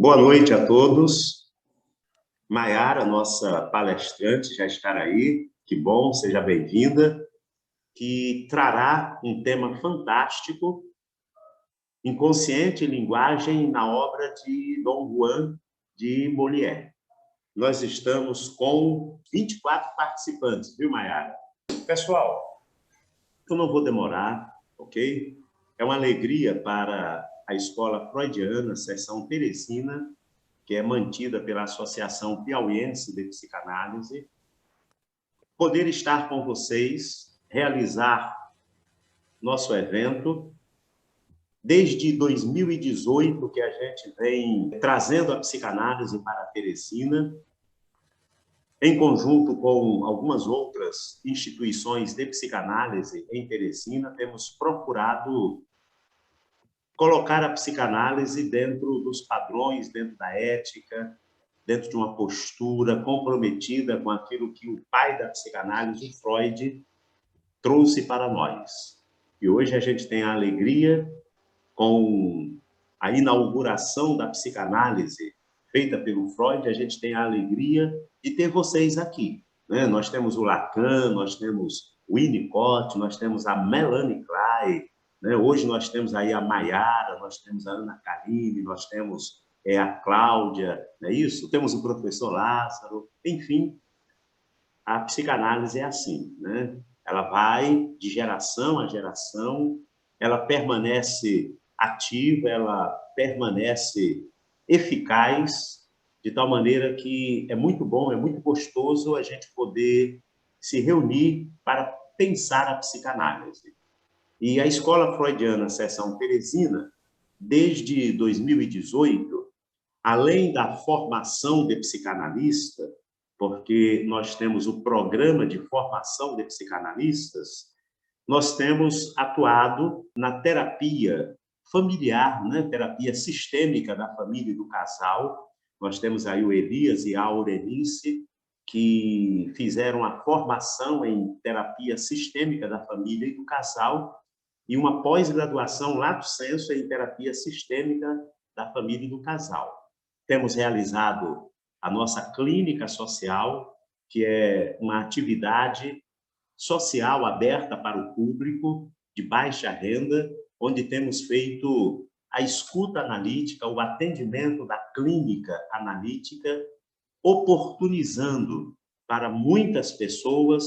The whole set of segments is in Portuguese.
Boa noite a todos. Maiara, nossa palestrante, já está aí. Que bom, seja bem-vinda. Que trará um tema fantástico, inconsciente e linguagem na obra de Dom Juan de Molière. Nós estamos com 24 participantes, viu, Maiara? Pessoal, eu não vou demorar, ok? É uma alegria para a Escola Freudiana, Seção Teresina, que é mantida pela Associação Piauiense de Psicanálise, poder estar com vocês, realizar nosso evento. Desde 2018 que a gente vem trazendo a psicanálise para a Teresina, em conjunto com algumas outras instituições de psicanálise em Teresina, temos procurado colocar a psicanálise dentro dos padrões, dentro da ética, dentro de uma postura comprometida com aquilo que o pai da psicanálise, Freud, trouxe para nós. E hoje a gente tem a alegria, com a inauguração da psicanálise feita pelo Freud, a gente tem a alegria de ter vocês aqui, né? Nós temos o Lacan, nós temos o Winnicott, nós temos a Melanie Klein, né? Hoje nós temos aí a Maiara, nós temos a Ana Karine, nós temos a Cláudia, não é isso? Temos o professor Lázaro, enfim, a psicanálise é assim, né? Ela vai de geração a geração, ela permanece ativa, ela permanece eficaz, de tal maneira que é muito bom, é muito gostoso a gente poder se reunir para pensar a psicanálise. E a Escola Freudiana, Seção Teresina, desde 2018, além da formação de psicanalista, porque nós temos o programa de formação de psicanalistas, nós temos atuado na terapia familiar, né? Terapia sistêmica da família e do casal. Nós temos aí o Elias e a Aurelice, que fizeram a formação em terapia sistêmica da família e do casal e uma pós-graduação lato sensu em terapia sistêmica da família e do casal. Temos realizado a nossa clínica social, que é uma atividade social aberta para o público de baixa renda, onde temos feito a escuta analítica, o atendimento da clínica analítica, oportunizando para muitas pessoas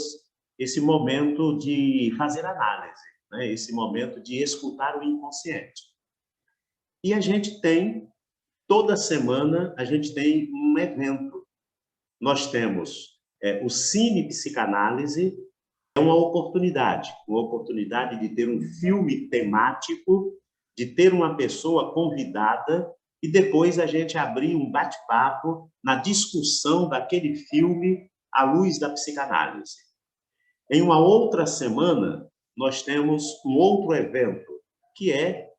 esse momento de fazer análise, né? Esse momento de escutar o inconsciente. E a gente tem, toda semana, a gente tem um evento. Nós temos o Cine Psicanálise, é uma oportunidade de ter um filme temático, de ter uma pessoa convidada e depois a gente abrir um bate-papo na discussão daquele filme à luz da psicanálise. Em uma outra semana, nós temos um outro evento, que é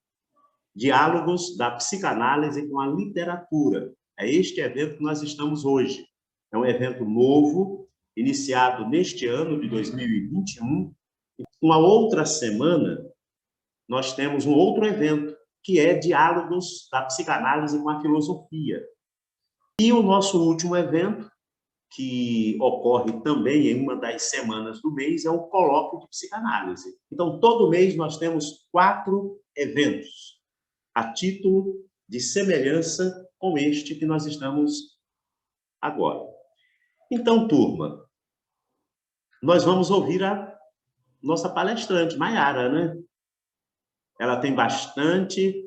Diálogos da Psicanálise com a Literatura. É este evento que nós estamos hoje. É um evento novo, iniciado neste ano de 2021. Uma outra semana, nós temos um outro evento, que é Diálogos da Psicanálise com a Filosofia. E o nosso último evento, que ocorre também em uma das semanas do mês, é o Colóquio de Psicanálise. Então, todo mês nós temos 4 eventos, a título de semelhança com este que nós estamos agora. Então, turma, nós vamos ouvir a nossa palestrante, Maiara, né? Ela tem bastante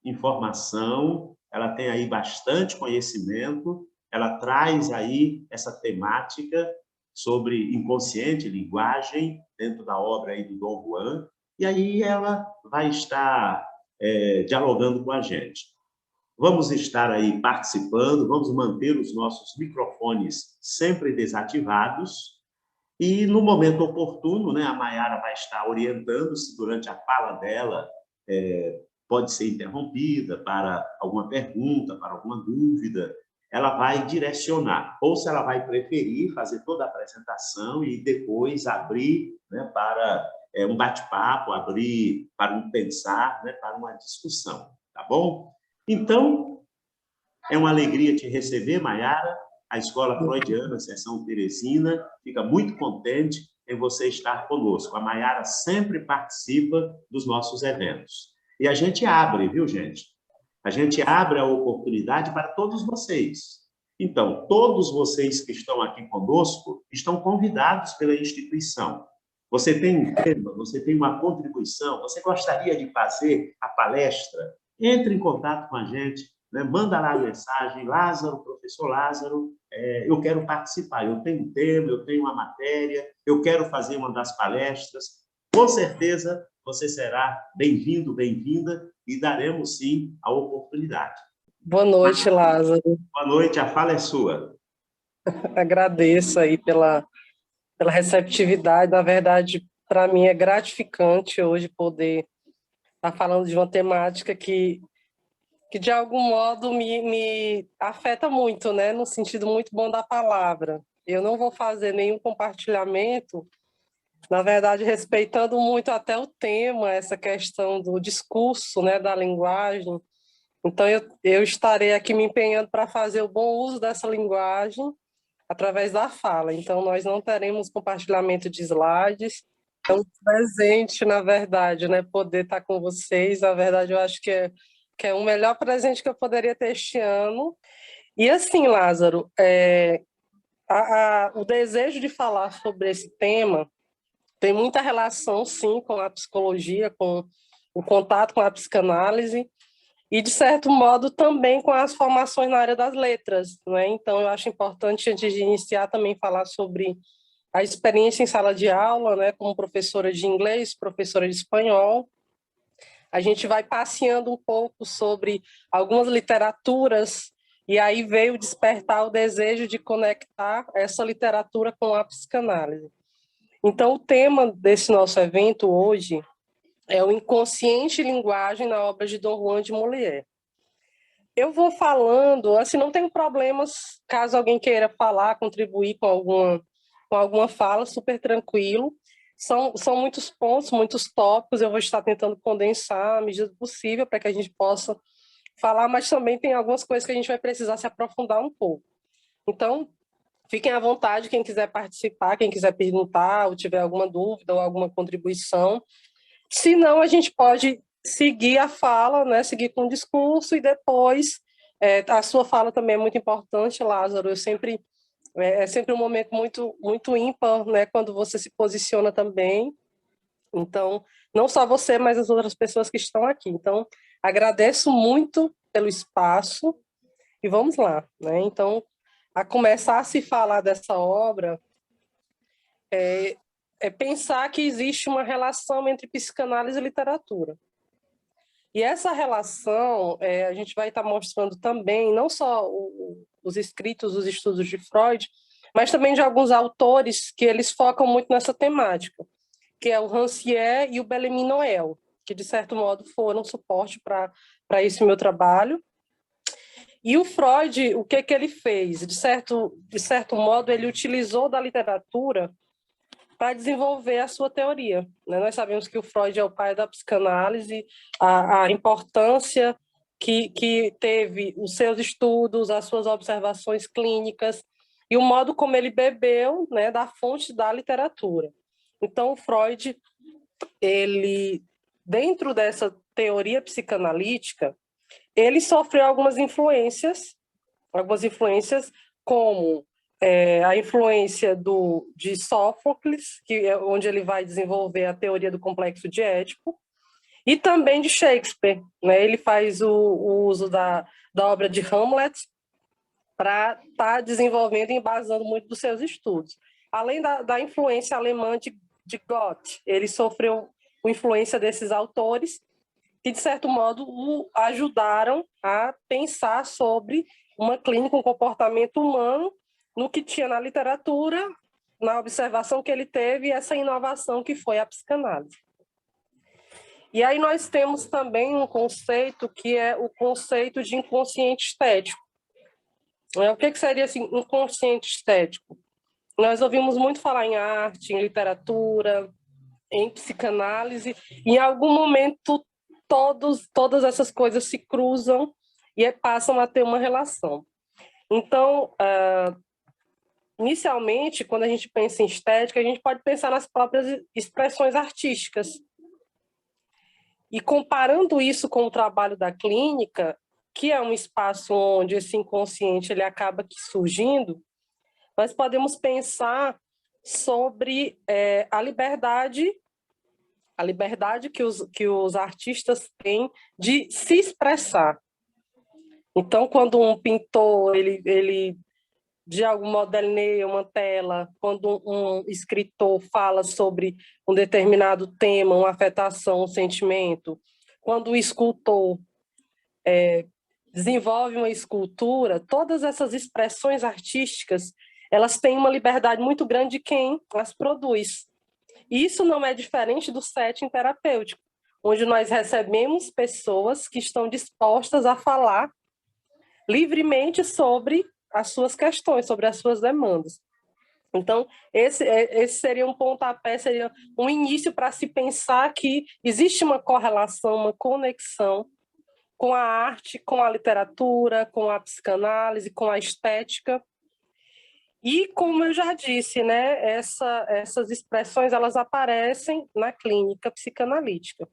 informação, ela tem aí bastante conhecimento, ela traz aí essa temática sobre inconsciente, linguagem, dentro da obra aí do Dom Juan, e aí ela vai estar dialogando com a gente. Vamos estar aí participando, vamos manter os nossos microfones sempre desativados e, no momento oportuno, né, a Maiara vai estar orientando se durante a fala dela pode ser interrompida para alguma pergunta, para alguma dúvida, ela vai direcionar. Ou se ela vai preferir fazer toda a apresentação e depois abrir, né, para um bate-papo, abrir para um pensar, né, para uma discussão, tá bom? Então, É uma alegria te receber, Maiara. A Escola Freudiana, Seção Teresina, fica muito contente em você estar conosco. A Maiara sempre participa dos nossos eventos. E a gente abre, viu, gente? A gente abre a oportunidade para todos vocês. Então, todos vocês que estão aqui conosco estão convidados pela instituição. Você tem um tema, você tem uma contribuição, você gostaria de fazer a palestra? Entre em contato com a gente, né? Manda lá a mensagem, Lázaro, professor Lázaro, eu quero participar, eu tenho um tema, eu tenho uma matéria, eu quero fazer uma das palestras. Com certeza, você será bem-vindo, bem-vinda, e daremos, sim, a oportunidade. Boa noite, Lázaro. Boa noite, a fala é sua. Agradeço aí pela receptividade. Na verdade, para mim é gratificante hoje poder estar falando de uma temática que de algum modo me afeta muito, né? No sentido muito bom da palavra. Eu não vou fazer nenhum compartilhamento, na verdade, respeitando muito até o tema, essa questão do discurso, né, da linguagem. Então, eu estarei aqui me empenhando para fazer o bom uso dessa linguagem através da fala. Então, nós não teremos compartilhamento de slides. É um presente, na verdade, né, poder estar com vocês. Na verdade, eu acho que é o melhor presente que eu poderia ter este ano. E assim, Lázaro, o desejo de falar sobre esse tema tem muita relação, sim, com a psicologia, com o contato com a psicanálise, e, de certo modo, também com as formações na área das letras, né? Então, eu acho importante, antes de iniciar, também falar sobre a experiência em sala de aula, né? Como professora de inglês, professora de espanhol. A gente vai passeando um pouco sobre algumas literaturas, e aí veio despertar o desejo de conectar essa literatura com a psicanálise. Então, o tema desse nosso evento hoje é o inconsciente linguagem na obra de Dom Juan de Molière. Eu vou falando, assim, não tenho problemas, caso alguém queira falar, contribuir com alguma fala, super tranquilo. São muitos pontos, muitos tópicos, eu vou estar tentando condensar à medida do possível para que a gente possa falar, mas também tem algumas coisas que a gente vai precisar se aprofundar um pouco. Então, fiquem à vontade, quem quiser participar, quem quiser perguntar, ou tiver alguma dúvida ou alguma contribuição. Se não, a gente pode seguir a fala, né, seguir com o discurso, e depois a sua fala também é muito importante, Lázaro. É sempre um momento muito ímpar, né, quando você se posiciona também. Então, não só você, mas as outras pessoas que estão aqui. Então, agradeço muito pelo espaço e vamos lá, né? Então, a começar a se falar dessa obra, é pensar que existe uma relação entre psicanálise e literatura. E essa relação, a gente vai estar mostrando também, não só os escritos, os estudos de Freud, mas também de alguns autores que eles focam muito nessa temática, que é o Rancière e o Bellarmine Noël, que, de certo modo, foram suporte para esse meu trabalho. E o Freud, o que ele fez? De certo modo, ele utilizou da literatura para desenvolver a sua teoria, né? Nós sabemos que o Freud é o pai da psicanálise, a importância que teve os seus estudos, as suas observações clínicas e o modo como ele bebeu, né, da fonte da literatura. Então, o Freud, ele, dentro dessa teoria psicanalítica, ele sofreu algumas influências como a influência de Sófocles, que é onde ele vai desenvolver a teoria do complexo de Édipo, e também de Shakespeare, né? Ele faz o uso da obra de Hamlet para estar desenvolvendo e embasando muito dos seus estudos. Além da influência alemã de Goethe, ele sofreu a influência desses autores que, de certo modo, o ajudaram a pensar sobre uma clínica, um comportamento humano, no que tinha na literatura, na observação que ele teve, e essa inovação que foi a psicanálise. E aí nós temos também um conceito que é o conceito de inconsciente estético. O que seria assim, inconsciente estético? Nós ouvimos muito falar em arte, em literatura, em psicanálise, e em algum momento todas essas coisas se cruzam e passam a ter uma relação. Então, inicialmente, quando a gente pensa em estética, a gente pode pensar nas próprias expressões artísticas. E comparando isso com o trabalho da clínica, que é um espaço onde esse inconsciente ele acaba surgindo, nós podemos pensar sobre a liberdade que os artistas têm de se expressar. Então, quando um pintor ele de algum modo delineia uma tela, quando um escritor fala sobre um determinado tema, uma afetação, um sentimento, quando o escultor desenvolve uma escultura, todas essas expressões artísticas, elas têm uma liberdade muito grande de quem as produz. E isso não é diferente do setting terapêutico, onde nós recebemos pessoas que estão dispostas a falar livremente sobre as suas questões, sobre as suas demandas. Então, esse seria um pontapé, seria um início para se pensar que existe uma correlação, uma conexão com a arte, com a literatura, com a psicanálise, com a estética. E, como eu já disse, né, essas expressões elas aparecem na clínica psicanalítica.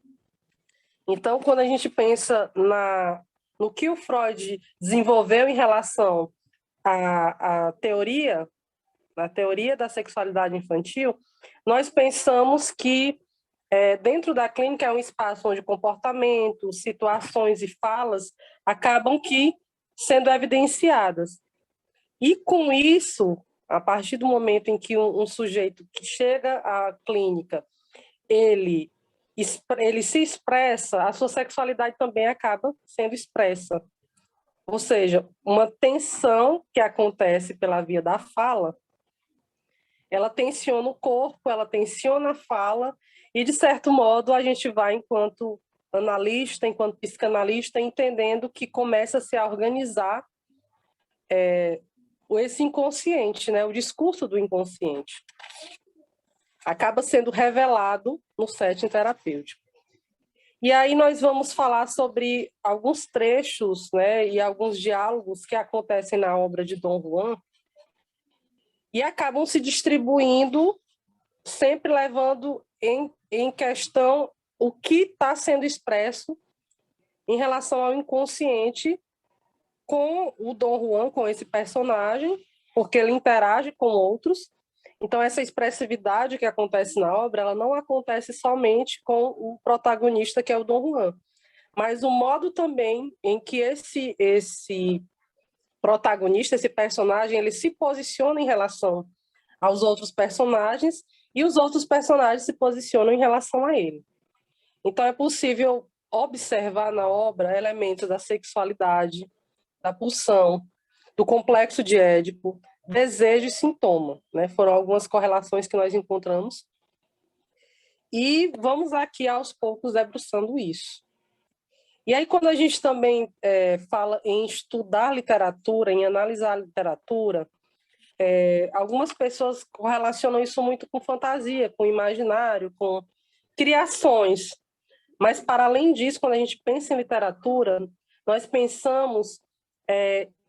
Então, quando a gente pensa no que o Freud desenvolveu em relação à teoria, na teoria da sexualidade infantil, nós pensamos que dentro da clínica é um espaço onde comportamento, situações e falas acabam sendo evidenciadas. E com isso, a partir do momento em que um sujeito que chega à clínica, ele se expressa, a sua sexualidade também acaba sendo expressa. Ou seja, uma tensão que acontece pela via da fala, ela tensiona o corpo, ela tensiona a fala, e, de certo modo, a gente vai, enquanto analista, enquanto psicanalista, entendendo que começa a se organizar esse inconsciente, né? O discurso do inconsciente. Acaba sendo revelado no setting terapêutico. E aí nós vamos falar sobre alguns trechos, né, e alguns diálogos que acontecem na obra de Dom Juan e acabam se distribuindo, sempre levando em questão o que está sendo expresso em relação ao inconsciente com o Dom Juan, com esse personagem, porque ele interage com outros. Então, essa expressividade que acontece na obra, ela não acontece somente com o protagonista, que é o Dom Juan, mas o modo também em que esse protagonista, esse personagem, ele se posiciona em relação aos outros personagens e os outros personagens se posicionam em relação a ele. Então, é possível observar na obra elementos da sexualidade, da pulsão, do complexo de Édipo, desejo e sintoma, né? Foram algumas correlações que nós encontramos. E vamos aqui, aos poucos, debruçando isso. E aí, quando a gente também fala em estudar literatura, em analisar a literatura, algumas pessoas correlacionam isso muito com fantasia, com imaginário, com criações. Mas, para além disso, quando a gente pensa em literatura, nós pensamos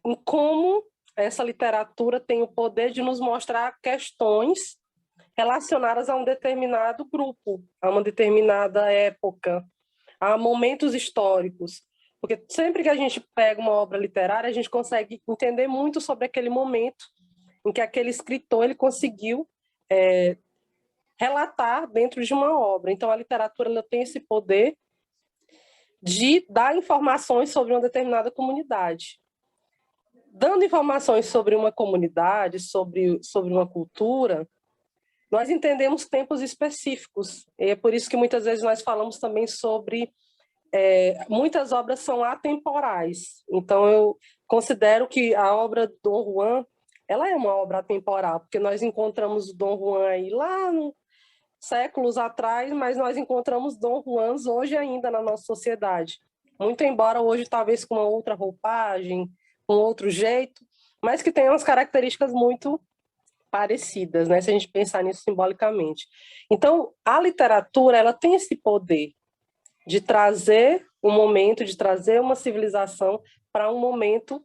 em como essa literatura tem o poder de nos mostrar questões relacionadas a um determinado grupo, a uma determinada época, a momentos históricos. Porque sempre que a gente pega uma obra literária, a gente consegue entender muito sobre aquele momento em que aquele escritor ele conseguiu relatar dentro de uma obra. Então, a literatura ela tem esse poder de dar informações sobre uma determinada comunidade. Dando informações sobre uma comunidade, sobre uma cultura, nós entendemos tempos específicos. E é por isso que muitas vezes nós falamos também sobre... muitas obras são atemporais. Então, eu considero que a obra do Dom Juan, ela é uma obra atemporal, porque nós encontramos o Dom Juan aí lá séculos atrás, mas nós encontramos Dom Juans hoje ainda na nossa sociedade. Muito embora hoje talvez com uma outra roupagem, com outro jeito, mas que tem umas características muito parecidas, né, se a gente pensar nisso simbolicamente. Então, a literatura, ela tem esse poder de trazer um momento, de trazer uma civilização para um momento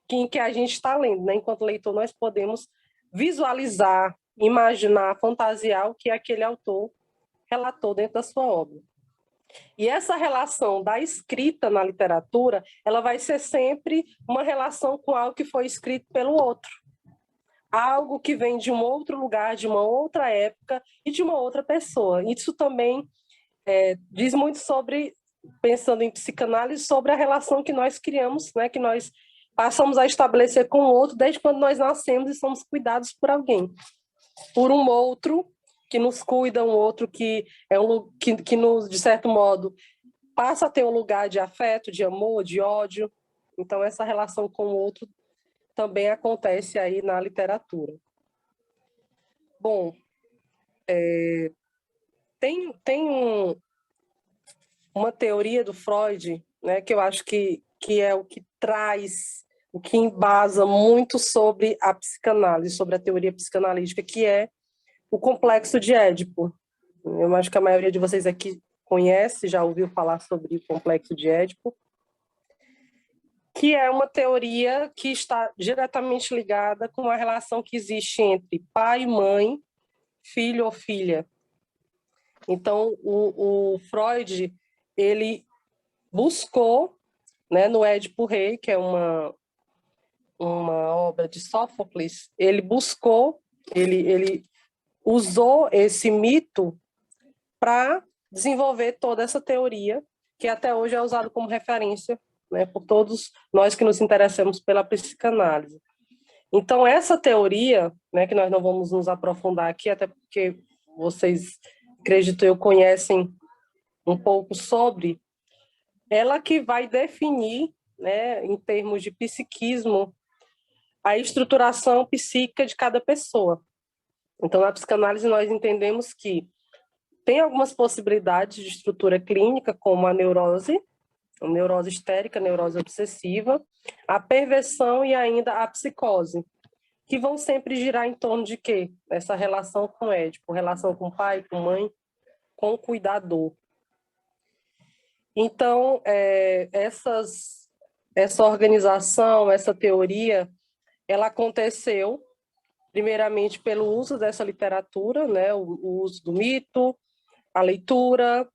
em que a gente está lendo, né? Enquanto leitor, nós podemos visualizar, imaginar, fantasiar o que aquele autor relatou dentro da sua obra. E essa relação da escrita na literatura, ela vai ser sempre uma relação com algo que foi escrito pelo outro. Algo que vem de um outro lugar, de uma outra época e de uma outra pessoa. Isso também diz muito sobre, pensando em psicanálise, sobre a relação que nós criamos, né, que nós passamos a estabelecer com o outro desde quando nós nascemos e somos cuidados por alguém. Por um outro que nos cuida, um outro que que nos, de certo modo, passa a ter um lugar de afeto, de amor, de ódio. Então, essa relação com o outro também acontece aí na literatura. Bom, tem uma teoria do Freud, né, que eu acho que é o que traz, o que embasa muito sobre a psicanálise, sobre a teoria psicanalítica, que é o complexo de Édipo. Eu acho que a maioria de vocês aqui conhece, já ouviu falar sobre o complexo de Édipo, que é uma teoria que está diretamente ligada com a relação que existe entre pai e mãe, filho ou filha. Então, o Freud, ele buscou, né, no Édipo Rei, que é uma obra de Sófocles, ele usou esse mito para desenvolver toda essa teoria, que até hoje é usada como referência, né, por todos nós que nos interessamos pela psicanálise. Então, essa teoria, né, que nós não vamos nos aprofundar aqui, até porque vocês, acredito eu, conhecem um pouco sobre, ela que vai definir, né, em termos de psiquismo, a estruturação psíquica de cada pessoa. Então, na psicanálise, nós entendemos que tem algumas possibilidades de estrutura clínica, como a neurose histérica, a neurose obsessiva, a perversão e ainda a psicose, que vão sempre girar em torno de quê? Essa relação com o Édipo, relação com o pai, com a mãe, com o cuidador. Então, essa organização, essa teoria, ela aconteceu primeiramente pelo uso dessa literatura, né, o uso do mito, a leitura,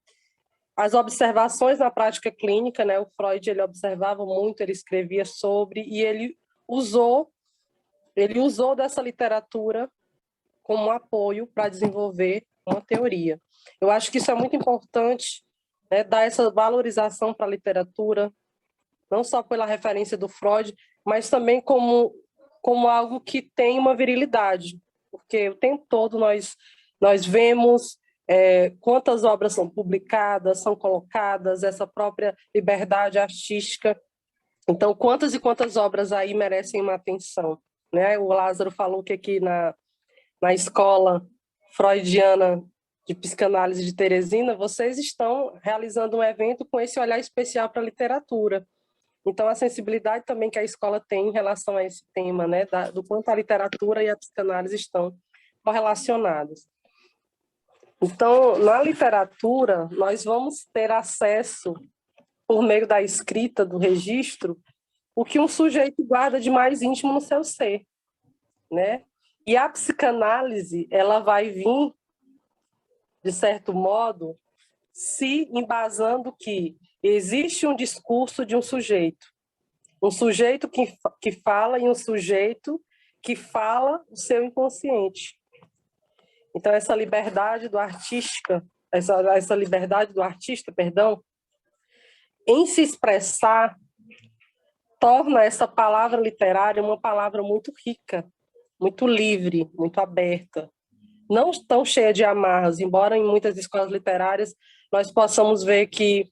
as observações na prática clínica, né, o Freud ele observava muito, ele escrevia sobre, e ele usou dessa literatura como apoio para desenvolver uma teoria. Eu acho que isso é muito importante, né, dar essa valorização para a literatura, não só pela referência do Freud, mas também como algo que tem uma virilidade, porque o tempo todo nós vemos quantas obras são publicadas, são colocadas, essa própria liberdade artística. Então, quantas e quantas obras aí merecem uma atenção, né? O Lázaro falou que aqui na escola freudiana de psicanálise de Teresina, vocês estão realizando um evento com esse olhar especial para a literatura. Então, a sensibilidade também que a escola tem em relação a esse tema, né, do quanto a literatura e a psicanálise estão correlacionadas. Então, na literatura, nós vamos ter acesso, por meio da escrita, do registro, o que um sujeito guarda de mais íntimo no seu ser, né? E a psicanálise, ela vai vir, de certo modo, se embasando que existe um discurso de um sujeito que fala e um sujeito que fala o seu inconsciente. Então, essa liberdade do artista, perdão, em se expressar, torna essa palavra literária uma palavra muito rica, muito livre, muito aberta, não tão cheia de amarras, embora em muitas escolas literárias nós possamos ver que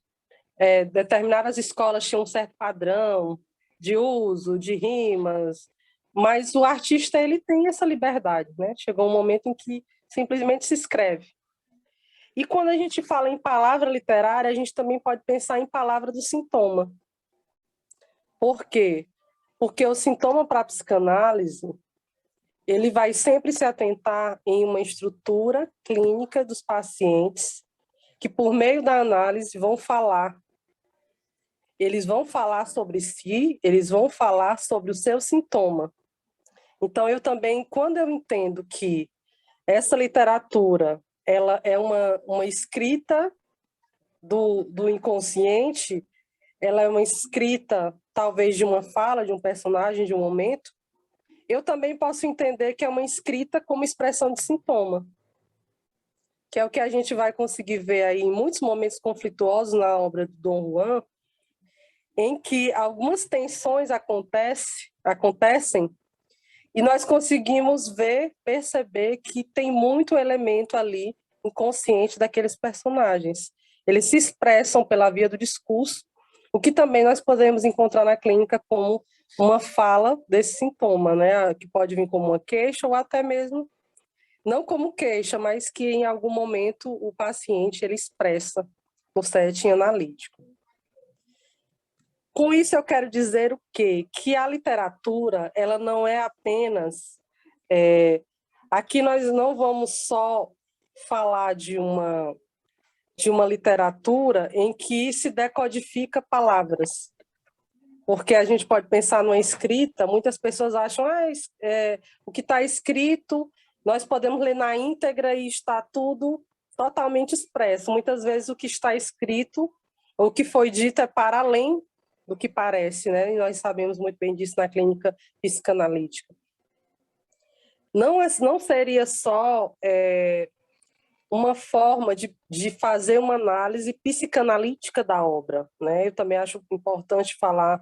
determinadas escolas tinham um certo padrão de uso, de rimas, mas o artista ele tem essa liberdade, né? Chegou um momento em que simplesmente se escreve. E quando a gente fala em palavra literária, a gente também pode pensar em palavra do sintoma. Por quê? Porque o sintoma para a psicanálise, ele vai sempre se atentar em uma estrutura clínica dos pacientes que, por meio da análise, vão falar. eles vão falar sobre si, eles vão falar sobre o seu sintoma. Então, eu também, quando eu entendo que essa literatura ela é uma escrita do inconsciente, ela é uma escrita, talvez, de uma fala, de um personagem, de um momento, eu também posso entender que é uma escrita como expressão de sintoma, que é o que a gente vai conseguir ver aí em muitos momentos conflituosos na obra do Dom Juan, em que algumas tensões acontecem e nós conseguimos ver, perceber que tem muito elemento ali inconsciente daqueles personagens. Eles se expressam pela via do discurso, o que também nós podemos encontrar na clínica como uma fala desse sintoma, né? Que pode vir como uma queixa ou até mesmo, não como queixa, mas que em algum momento o paciente ele expressa no setting analítico. Com isso eu quero dizer o quê? Que a literatura, ela não é apenas... aqui nós não vamos só falar de uma literatura em que se decodifica palavras, porque a gente pode pensar numa escrita, muitas pessoas acham o que está escrito, nós podemos ler na íntegra e está tudo totalmente expresso. Muitas vezes o que está escrito, o que foi dito é para além do que parece, né? E nós sabemos muito bem disso na clínica psicanalítica. Não seria só uma forma de fazer uma análise psicanalítica da obra, né? Eu também acho importante falar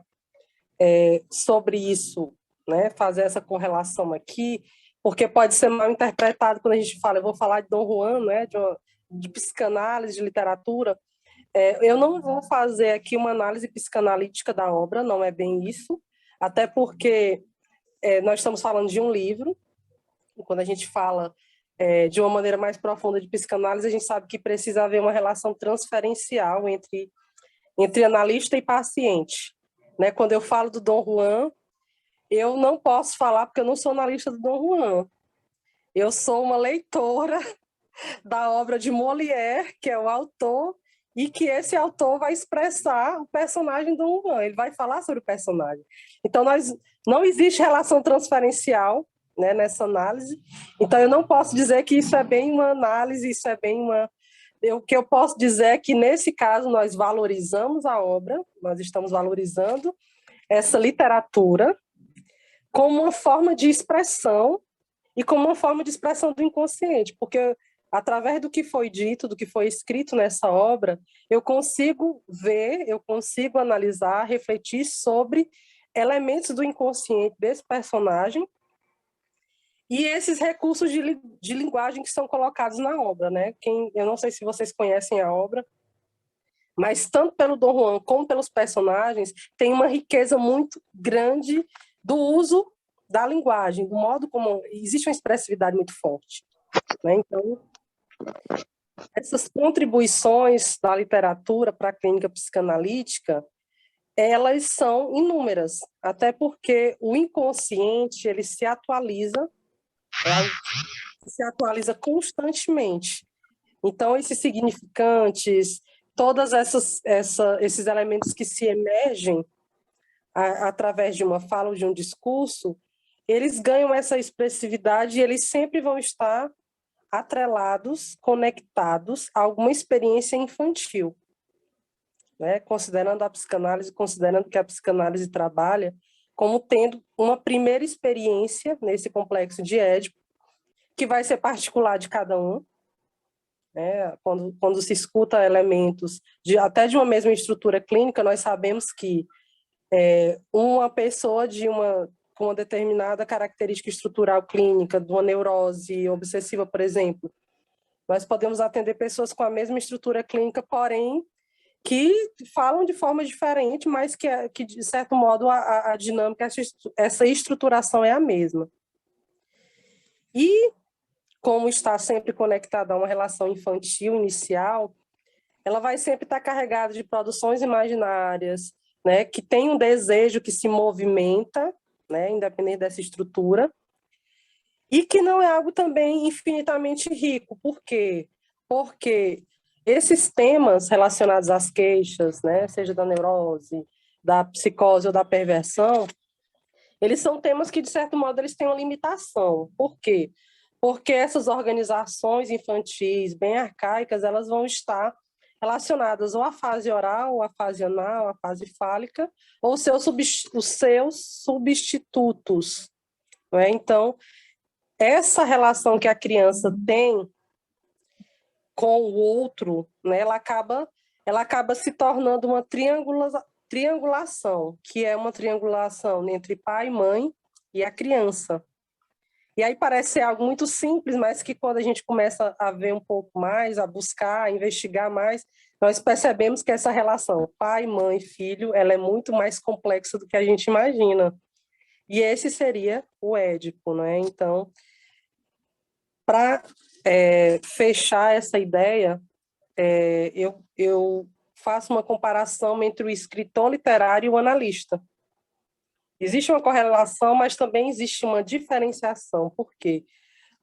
sobre isso, né? Fazer essa correlação aqui, porque pode ser mal interpretado quando a gente fala, eu vou falar de Dom Juan, né? De psicanálise, de literatura. Eu não vou fazer aqui uma análise psicanalítica da obra, não é bem isso, até porque nós estamos falando de um livro, e quando a gente fala de uma maneira mais profunda de psicanálise, a gente sabe que precisa haver uma relação transferencial entre analista e paciente. Né? Quando eu falo do Dom Juan, eu não posso falar porque eu não sou analista do Dom Juan. Eu sou uma leitora da obra de Molière, que é o autor, e que esse autor vai expressar o personagem Dom Juan, ele vai falar sobre o personagem. Então, não existe relação transferencial, né, nessa análise, então eu não posso dizer que isso é bem uma análise, isso é bem uma... O que eu posso dizer é que, nesse caso, nós valorizamos a obra, nós estamos valorizando essa literatura como uma forma de expressão e como uma forma de expressão do inconsciente, porque através do que foi dito, do que foi escrito nessa obra, eu consigo ver, eu consigo analisar, refletir sobre elementos do inconsciente desse personagem e esses recursos de linguagem que são colocados na obra, né? Eu não sei se vocês conhecem a obra, mas tanto pelo Dom Juan como pelos personagens, tem uma riqueza muito grande do uso da linguagem, do modo como... Existe uma expressividade muito forte, né? Então, essas contribuições da literatura para a clínica psicanalítica, elas são inúmeras, até porque o inconsciente, ele se atualiza constantemente. Então, esses significantes, todos esses elementos que se emergem através de uma fala ou de um discurso, eles ganham essa expressividade e eles sempre vão estar atrelados, conectados a alguma experiência infantil. Né? Considerando a psicanálise, considerando que a psicanálise trabalha como tendo uma primeira experiência nesse complexo de Édipo, que vai ser particular de cada um, né? Quando se escuta elementos até de uma mesma estrutura clínica, nós sabemos que uma pessoa com uma determinada característica estrutural clínica, de uma neurose obsessiva, por exemplo, nós podemos atender pessoas com a mesma estrutura clínica, porém, que falam de forma diferente, mas que de certo modo, a dinâmica, essa estruturação é a mesma. E, como está sempre conectada a uma relação infantil inicial, ela vai sempre estar carregada de produções imaginárias, né, que tem um desejo que se movimenta, né, independente dessa estrutura, e que não é algo também infinitamente rico. Por quê? Porque Esses temas relacionados às queixas, né, seja da neurose, da psicose ou da perversão, eles são temas que, de certo modo, eles têm uma limitação. Por quê? Porque essas organizações infantis bem arcaicas, elas vão estar relacionadas ou à fase oral, ou à fase anal, à fase fálica, ou os seus substitutos. Né? Então, essa relação que a criança tem com o outro, né, ela acaba se tornando uma triangulação, que é uma triangulação entre pai, mãe e a criança. E aí parece ser algo muito simples, mas que quando a gente começa a ver um pouco mais, a buscar, a investigar mais, nós percebemos que essa relação pai, mãe, filho, ela é muito mais complexa do que a gente imagina. E esse seria o Édipo, né? Então, para fechar essa ideia, eu faço uma comparação entre o escritor literário e o analista. Existe uma correlação, mas também existe uma diferenciação. Por quê?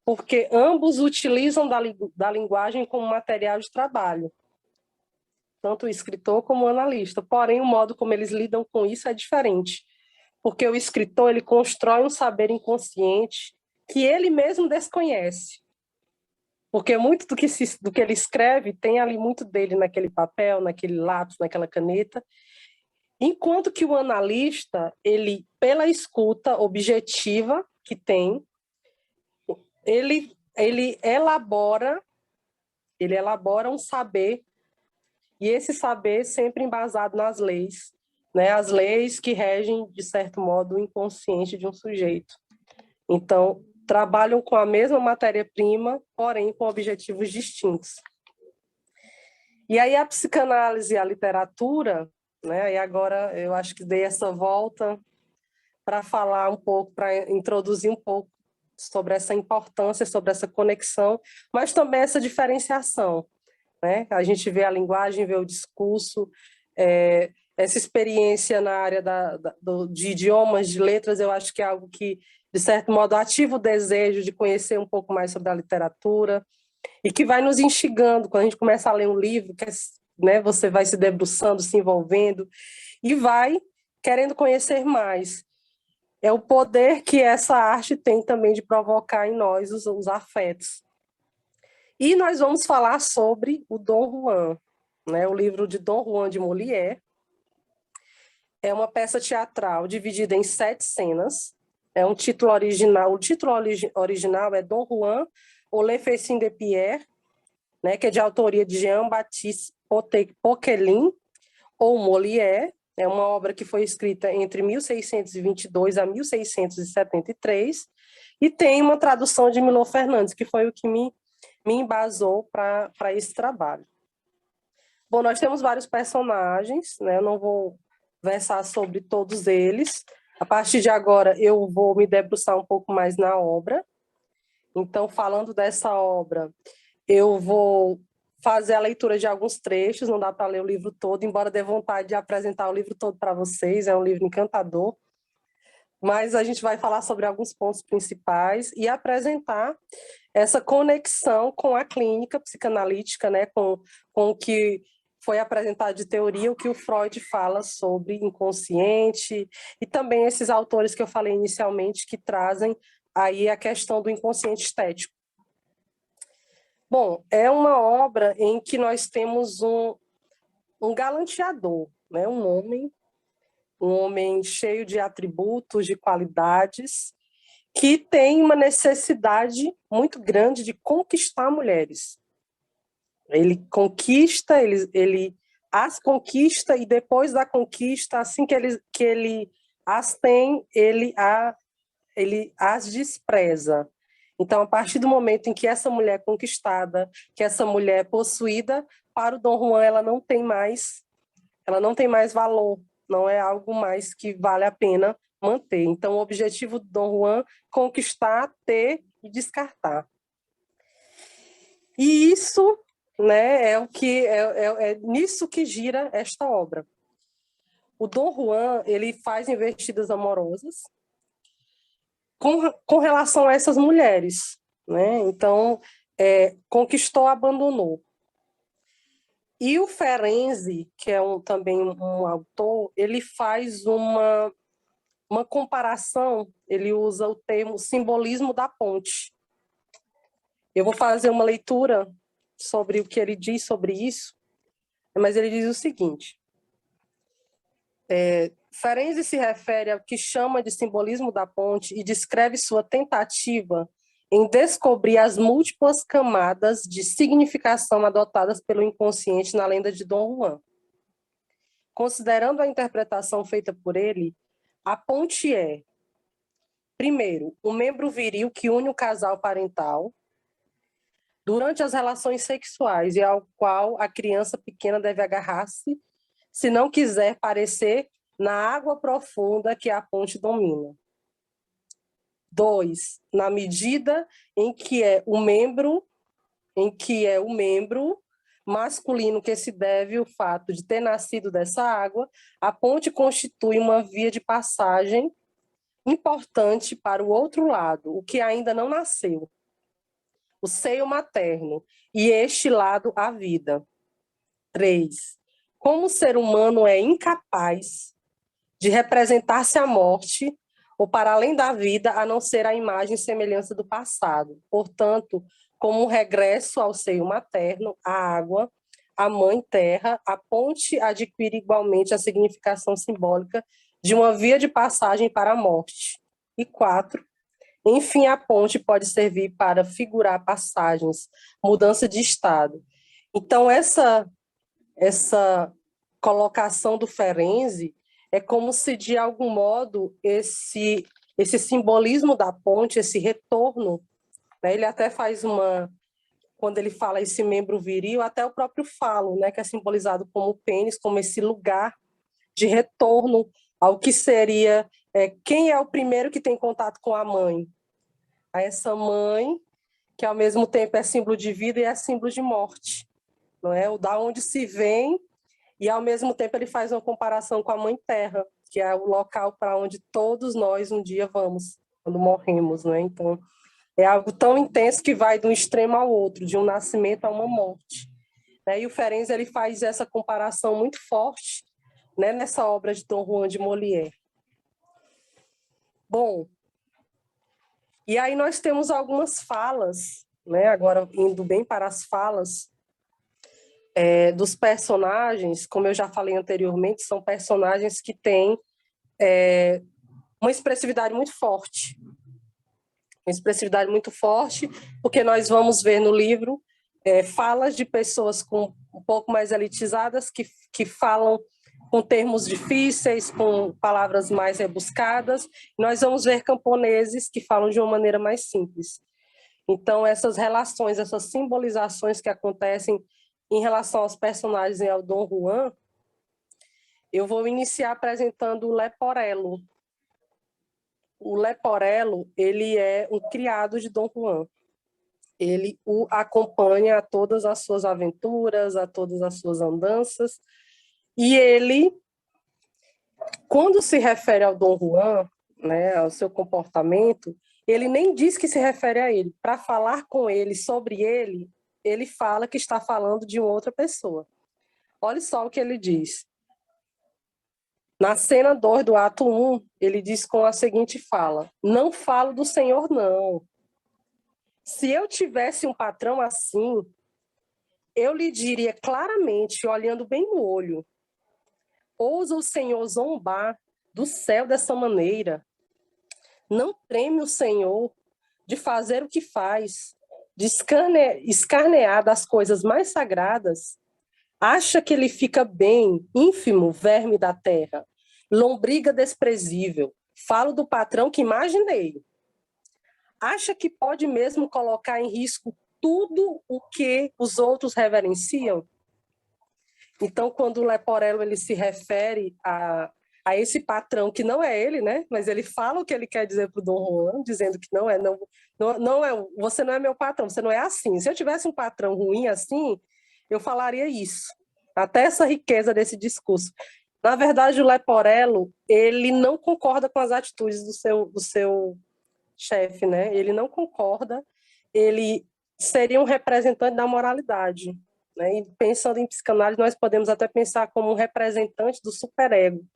Porque ambos utilizam da linguagem como material de trabalho, tanto o escritor como o analista. Porém, o modo como eles lidam com isso é diferente, porque o escritor ele constrói um saber inconsciente que ele mesmo desconhece. Porque muito do que ele escreve tem ali muito dele naquele papel, naquele lápis, naquela caneta, enquanto que o analista, ele, pela escuta objetiva que tem, ele elabora um saber, e esse saber sempre embasado nas leis, né? As leis que regem, de certo modo, o inconsciente de um sujeito. Então, trabalham com a mesma matéria-prima, porém com objetivos distintos. E aí a psicanálise e a literatura, né? E agora eu acho que dei essa volta para falar um pouco, para introduzir um pouco sobre essa importância, sobre essa conexão, mas também essa diferenciação, né? A gente vê a linguagem, vê o discurso, essa experiência na área de idiomas, de letras, eu acho que é algo que, de certo modo, ativa o desejo de conhecer um pouco mais sobre a literatura e que vai nos instigando, quando a gente começa a ler um livro, né, você vai se debruçando, se envolvendo e vai querendo conhecer mais. É o poder que essa arte tem também de provocar em nós os afetos. E nós vamos falar sobre o Dom Juan, né? O livro de Dom Juan de Molière. É uma peça teatral dividida em 7 cenas. É um título original. O título original é Dom Juan ou Le Fessin de Pierre, né? Que é de autoria de Jean-Baptiste Poquelin ou Molière. É uma obra que foi escrita entre 1622 a 1673 e tem uma tradução de Milor Fernandes, que foi o que me embasou para esse trabalho. Bom, nós temos vários personagens, né? Eu não vou versar sobre todos eles. A partir de agora, eu vou me debruçar um pouco mais na obra. Então, falando dessa obra, eu vou fazer a leitura de alguns trechos, não dá para ler o livro todo, embora dê vontade de apresentar o livro todo para vocês, é um livro encantador, mas a gente vai falar sobre alguns pontos principais e apresentar essa conexão com a clínica psicanalítica, né, com o que foi apresentado de teoria, o que o Freud fala sobre inconsciente, e também esses autores que eu falei inicialmente, que trazem aí a questão do inconsciente estético. Bom, é uma obra em que nós temos um galanteador, né? Um homem cheio de atributos, de qualidades, que tem uma necessidade muito grande de conquistar mulheres. Ele conquista, ele as conquista e depois da conquista, assim que ele as tem, ele as despreza. Então, a partir do momento em que essa mulher é conquistada, que essa mulher é possuída, para o Dom Juan ela não tem mais valor, não é algo mais que vale a pena manter. Então, o objetivo do Dom Juan é conquistar, ter e descartar. E isso, né, é nisso que gira esta obra. O Dom Juan, ele faz investidas amorosas, com relação a essas mulheres, né? Então, conquistou, abandonou. E o Ferenczi, que é também um autor, ele faz uma comparação, ele usa o termo simbolismo da ponte. Eu vou fazer uma leitura sobre o que ele diz sobre isso, mas ele diz o seguinte: Ferenczi se refere ao que chama de simbolismo da ponte e descreve sua tentativa em descobrir as múltiplas camadas de significação adotadas pelo inconsciente na lenda de Dom Juan. Considerando a interpretação feita por ele, a ponte é, primeiro, um membro viril que une o casal parental durante as relações sexuais e ao qual a criança pequena deve agarrar-se se não quiser parecer na água profunda que a ponte domina. 2, na medida em que é o membro masculino que se deve o fato de ter nascido dessa água, a ponte constitui uma via de passagem importante para o outro lado, o que ainda não nasceu, o seio materno, e este lado a vida. 3, como o ser humano é incapaz de representar-se a morte, ou para além da vida, a não ser a imagem e semelhança do passado. Portanto, como um regresso ao seio materno, a água, a mãe terra, a ponte adquire igualmente a significação simbólica de uma via de passagem para a morte. E 4, enfim, a ponte pode servir para figurar passagens, mudança de estado. Então, essa colocação do Ferenczi é como se, de algum modo, esse simbolismo da ponte, esse retorno, né, ele até faz quando ele fala esse membro viril, até o próprio falo, né, que é simbolizado como o pênis, como esse lugar de retorno ao que seria, quem é o primeiro que tem contato com a mãe? A essa mãe, que ao mesmo tempo é símbolo de vida e é símbolo de morte, não é? O da onde se vem. E, ao mesmo tempo, ele faz uma comparação com a Mãe Terra, que é o local para onde todos nós um dia vamos, quando morremos, né? Então, é algo tão intenso que vai de um extremo ao outro, de um nascimento a uma morte. E o Ferenczi, ele faz essa comparação muito forte, né, nessa obra de Dom Juan de Molière. Bom, e aí nós temos algumas falas, né, agora indo bem para as falas, dos personagens, como eu já falei anteriormente, são personagens que têm uma expressividade muito forte. Uma expressividade muito forte, porque nós vamos ver no livro falas de pessoas um pouco mais elitizadas, que falam com termos difíceis, com palavras mais rebuscadas. Nós vamos ver camponeses que falam de uma maneira mais simples. Então, essas relações, essas simbolizações que acontecem em relação aos personagens e ao Dom Juan, eu vou iniciar apresentando o Leporello. O Leporello, ele é um criado de Dom Juan. Ele o acompanha a todas as suas aventuras, a todas as suas andanças, e ele, quando se refere ao Dom Juan, né, ao seu comportamento, ele nem diz que se refere a ele. Para falar com ele sobre ele, ele fala que está falando de uma outra pessoa. Olha só o que ele diz. Na cena 2 do ato 1, ele diz com a seguinte fala: não falo do Senhor, não. Se eu tivesse um patrão assim, eu lhe diria claramente, olhando bem no olho: ousa o Senhor zombar do céu dessa maneira? Não treme o Senhor de fazer o que faz, de escarnear das coisas mais sagradas? Acha que ele fica bem, ínfimo verme da terra, lombriga desprezível? Falo do patrão que imaginei. Acha que pode mesmo colocar em risco tudo o que os outros reverenciam? Então, quando o Leporello ele se refere a esse patrão, que não é ele, né? Mas ele fala o que ele quer dizer para o Dom Juan, dizendo que não é, você não é meu patrão, você não é assim. Se eu tivesse um patrão ruim assim, eu falaria isso. Até essa riqueza desse discurso. Na verdade, o Leporello, ele não concorda com as atitudes do seu chefe, né? Ele não concorda, ele seria um representante da moralidade. né? E pensando em psicanálise, nós podemos até pensar como um representante do superego.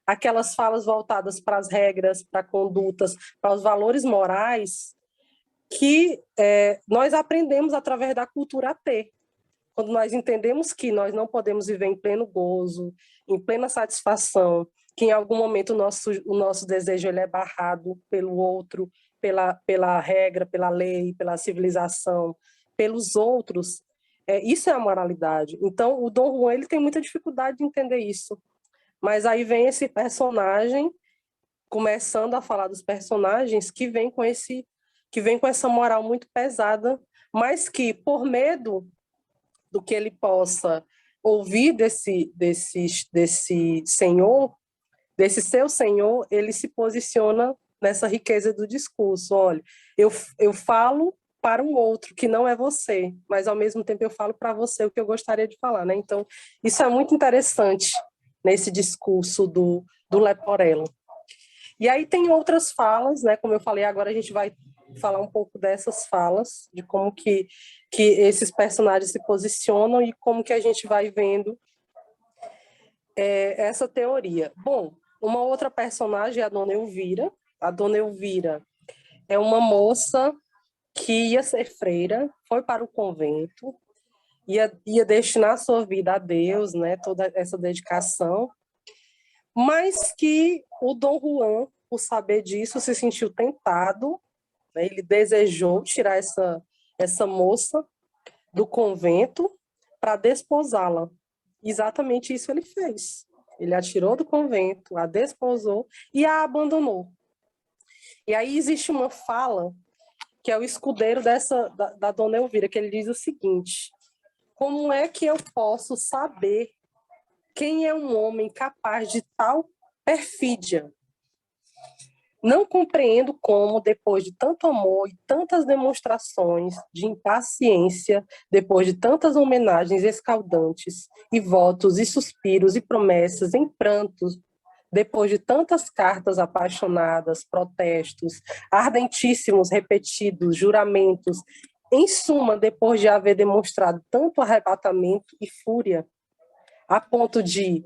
Aquelas falas voltadas para as regras, para condutas, para os valores morais que nós aprendemos através da cultura a ter. Quando nós entendemos que nós não podemos viver em pleno gozo, em plena satisfação, que em algum momento o nosso desejo ele é barrado pelo outro, pela regra, pela lei, pela civilização, pelos outros, isso é a moralidade. Então, o Dom Juan ele tem muita dificuldade de entender isso. Mas aí vem esse personagem, começando a falar dos personagens que vem com essa moral muito pesada, mas que, por medo do que ele possa ouvir desse senhor, desse seu senhor, ele se posiciona nessa riqueza do discurso. Olha, eu falo para um outro que não é você, mas ao mesmo tempo eu falo para você o que eu gostaria de falar, né? Então, isso é muito interessante nesse discurso do Leporello. E aí tem outras falas, né? Como eu falei, agora a gente vai falar um pouco dessas falas, de como que esses personagens se posicionam e como que a gente vai vendo essa teoria. Bom, uma outra personagem é a Dona Elvira. A Dona Elvira é uma moça que ia ser freira, foi para o convento, ia destinar sua vida a Deus, né? Toda essa dedicação, mas que o Dom Juan, por saber disso, se sentiu tentado, né? Ele desejou tirar essa moça do convento para desposá-la. Exatamente isso ele fez. Ele a tirou do convento, a desposou e a abandonou. E aí existe uma fala que é o escudeiro da Dona Elvira, que ele diz o seguinte: como é que eu posso saber quem é um homem capaz de tal perfídia? Não compreendo como, depois de tanto amor e tantas demonstrações de impaciência, depois de tantas homenagens escaldantes, e votos, e suspiros, e promessas, em prantos, depois de tantas cartas apaixonadas, protestos, ardentíssimos, repetidos, juramentos, em suma, depois de haver demonstrado tanto arrebatamento e fúria, a ponto de,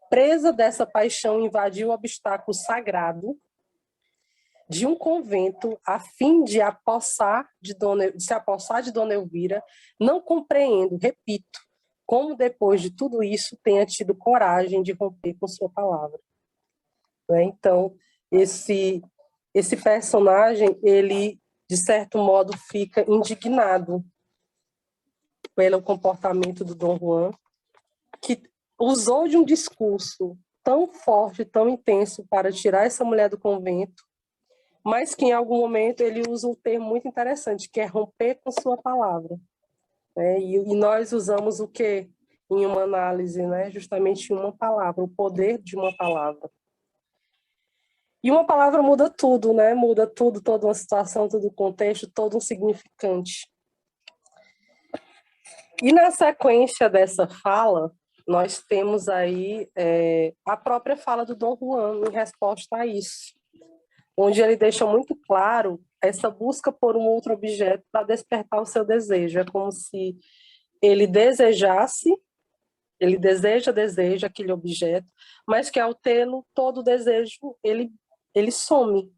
presa dessa paixão, invadir o obstáculo sagrado de um convento a fim de se apossar de Dona Elvira, não compreendo, repito, como depois de tudo isso tenha tido coragem de romper com sua palavra. Então, esse personagem, ele, de certo modo, fica indignado pelo comportamento do Dom Juan, que usou de um discurso tão forte, tão intenso para tirar essa mulher do convento, mas que em algum momento ele usa um termo muito interessante, que é romper com sua palavra. E nós usamos o quê? Em uma análise, né? Justamente uma palavra, o poder de uma palavra. E uma palavra muda tudo, né? Muda tudo, toda uma situação, todo um contexto, todo um significante. E na sequência dessa fala, nós temos aí a própria fala do Dom Juan em resposta a isso, onde ele deixa muito claro essa busca por um outro objeto para despertar o seu desejo. É como se ele deseja aquele objeto, mas que ao tê-lo, todo o desejo, ele some.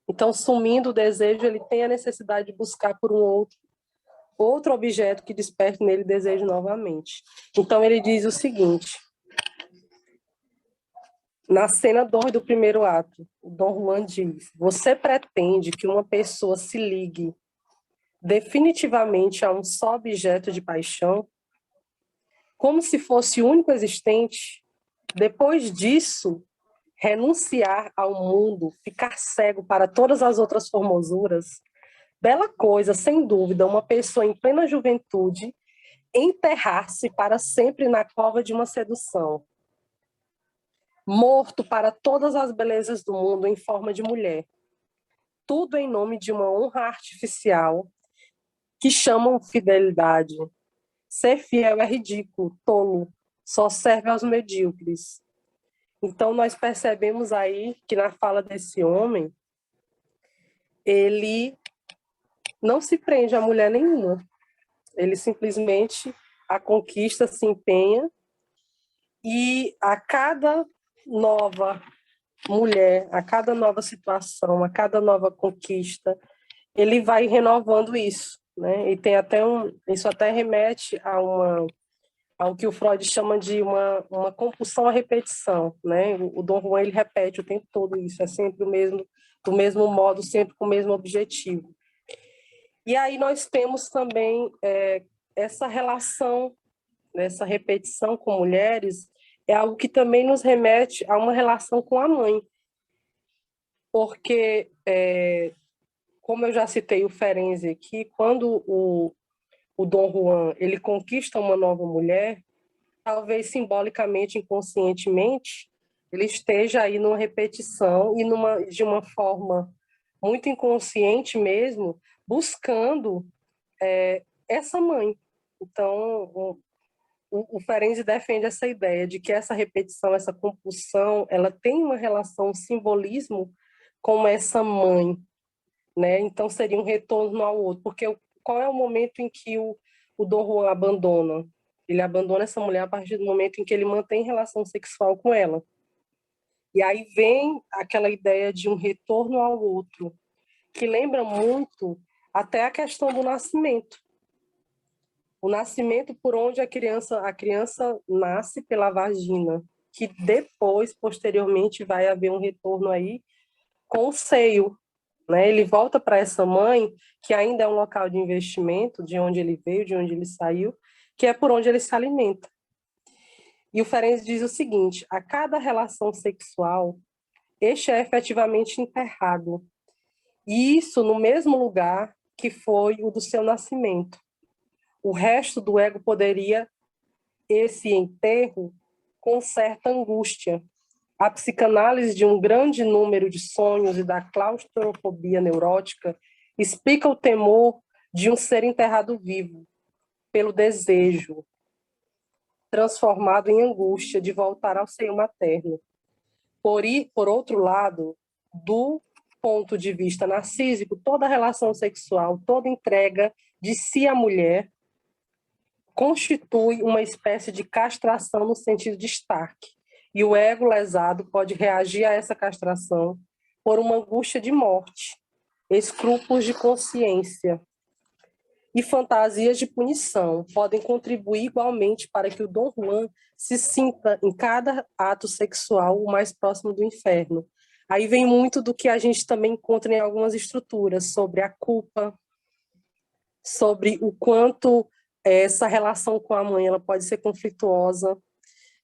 Então, sumindo o desejo, ele tem a necessidade de buscar por um outro objeto que desperte nele desejo novamente. Então, ele diz o seguinte: na cena 2 do primeiro ato, o Dom Juan diz: você pretende que uma pessoa se ligue definitivamente a um só objeto de paixão, como se fosse o único existente? Depois disso, renunciar ao mundo, ficar cego para todas as outras formosuras? Bela coisa, sem dúvida, uma pessoa em plena juventude enterrar-se para sempre na cova de uma sedução, morto para todas as belezas do mundo em forma de mulher. Tudo em nome de uma honra artificial que chamam fidelidade. Ser fiel é ridículo, tolo, só serve aos medíocres. Então, nós percebemos aí que na fala desse homem, ele não se prende a mulher nenhuma. ele simplesmente a conquista, se empenha, e a cada nova mulher, a cada nova situação, a cada nova conquista, ele vai renovando isso, né? E tem até isso até remete ao que o Freud chama de uma compulsão à repetição, né? O Dom Juan, ele repete o tempo todo isso, é sempre do mesmo modo, sempre com o mesmo objetivo. E aí nós temos também essa relação, essa repetição com mulheres, é algo que também nos remete a uma relação com a mãe, porque, como eu já citei o Ferenczi aqui, quando o Dom Juan ele conquista uma nova mulher, talvez simbolicamente, inconscientemente, ele esteja aí numa repetição e de uma forma muito inconsciente mesmo, buscando essa mãe. Então, o Ferenczi defende essa ideia de que essa repetição, essa compulsão, ela tem uma relação, um simbolismo com essa mãe, né? Então, seria um retorno ao outro, porque qual é o momento em que o Dom Juan abandona? Ele abandona essa mulher a partir do momento em que ele mantém relação sexual com ela. E aí vem aquela ideia de um retorno ao outro, que lembra muito até a questão do nascimento. O nascimento por onde a criança nasce pela vagina, que depois, posteriormente, vai haver um retorno aí com o seio, né? Ele volta para essa mãe, que ainda é um local de investimento, de onde ele veio, de onde ele saiu, que é por onde ele se alimenta. E o Ferenczi diz o seguinte: a cada relação sexual, este é efetivamente enterrado. E isso no mesmo lugar que foi o do seu nascimento. O resto do ego poderia, esse enterro, com certa angústia. A psicanálise de um grande número de sonhos e da claustrofobia neurótica explica o temor de um ser enterrado vivo, pelo desejo, transformado em angústia de voltar ao seio materno. Por outro lado, do ponto de vista narcísico, toda relação sexual, toda entrega de si à mulher constitui uma espécie de castração no sentido de Stark. E o ego lesado pode reagir a essa castração por uma angústia de morte, escrúpulos de consciência e fantasias de punição podem contribuir igualmente para que o Dom Juan se sinta em cada ato sexual o mais próximo do inferno. Aí vem muito do que a gente também encontra em algumas estruturas, sobre a culpa, sobre o quanto essa relação com a mãe ela pode ser conflituosa.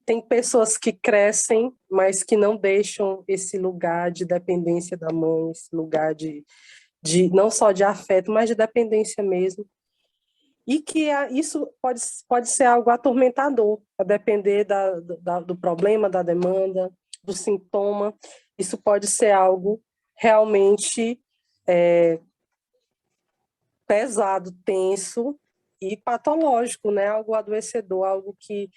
Tem pessoas que crescem, mas que não deixam esse lugar de dependência da mãe, esse lugar de não só de afeto, mas de dependência mesmo. E que isso pode ser algo atormentador, a depender do problema, da demanda, do sintoma. Isso pode ser algo realmente pesado, tenso e patológico, né? Algo adoecedor, algo que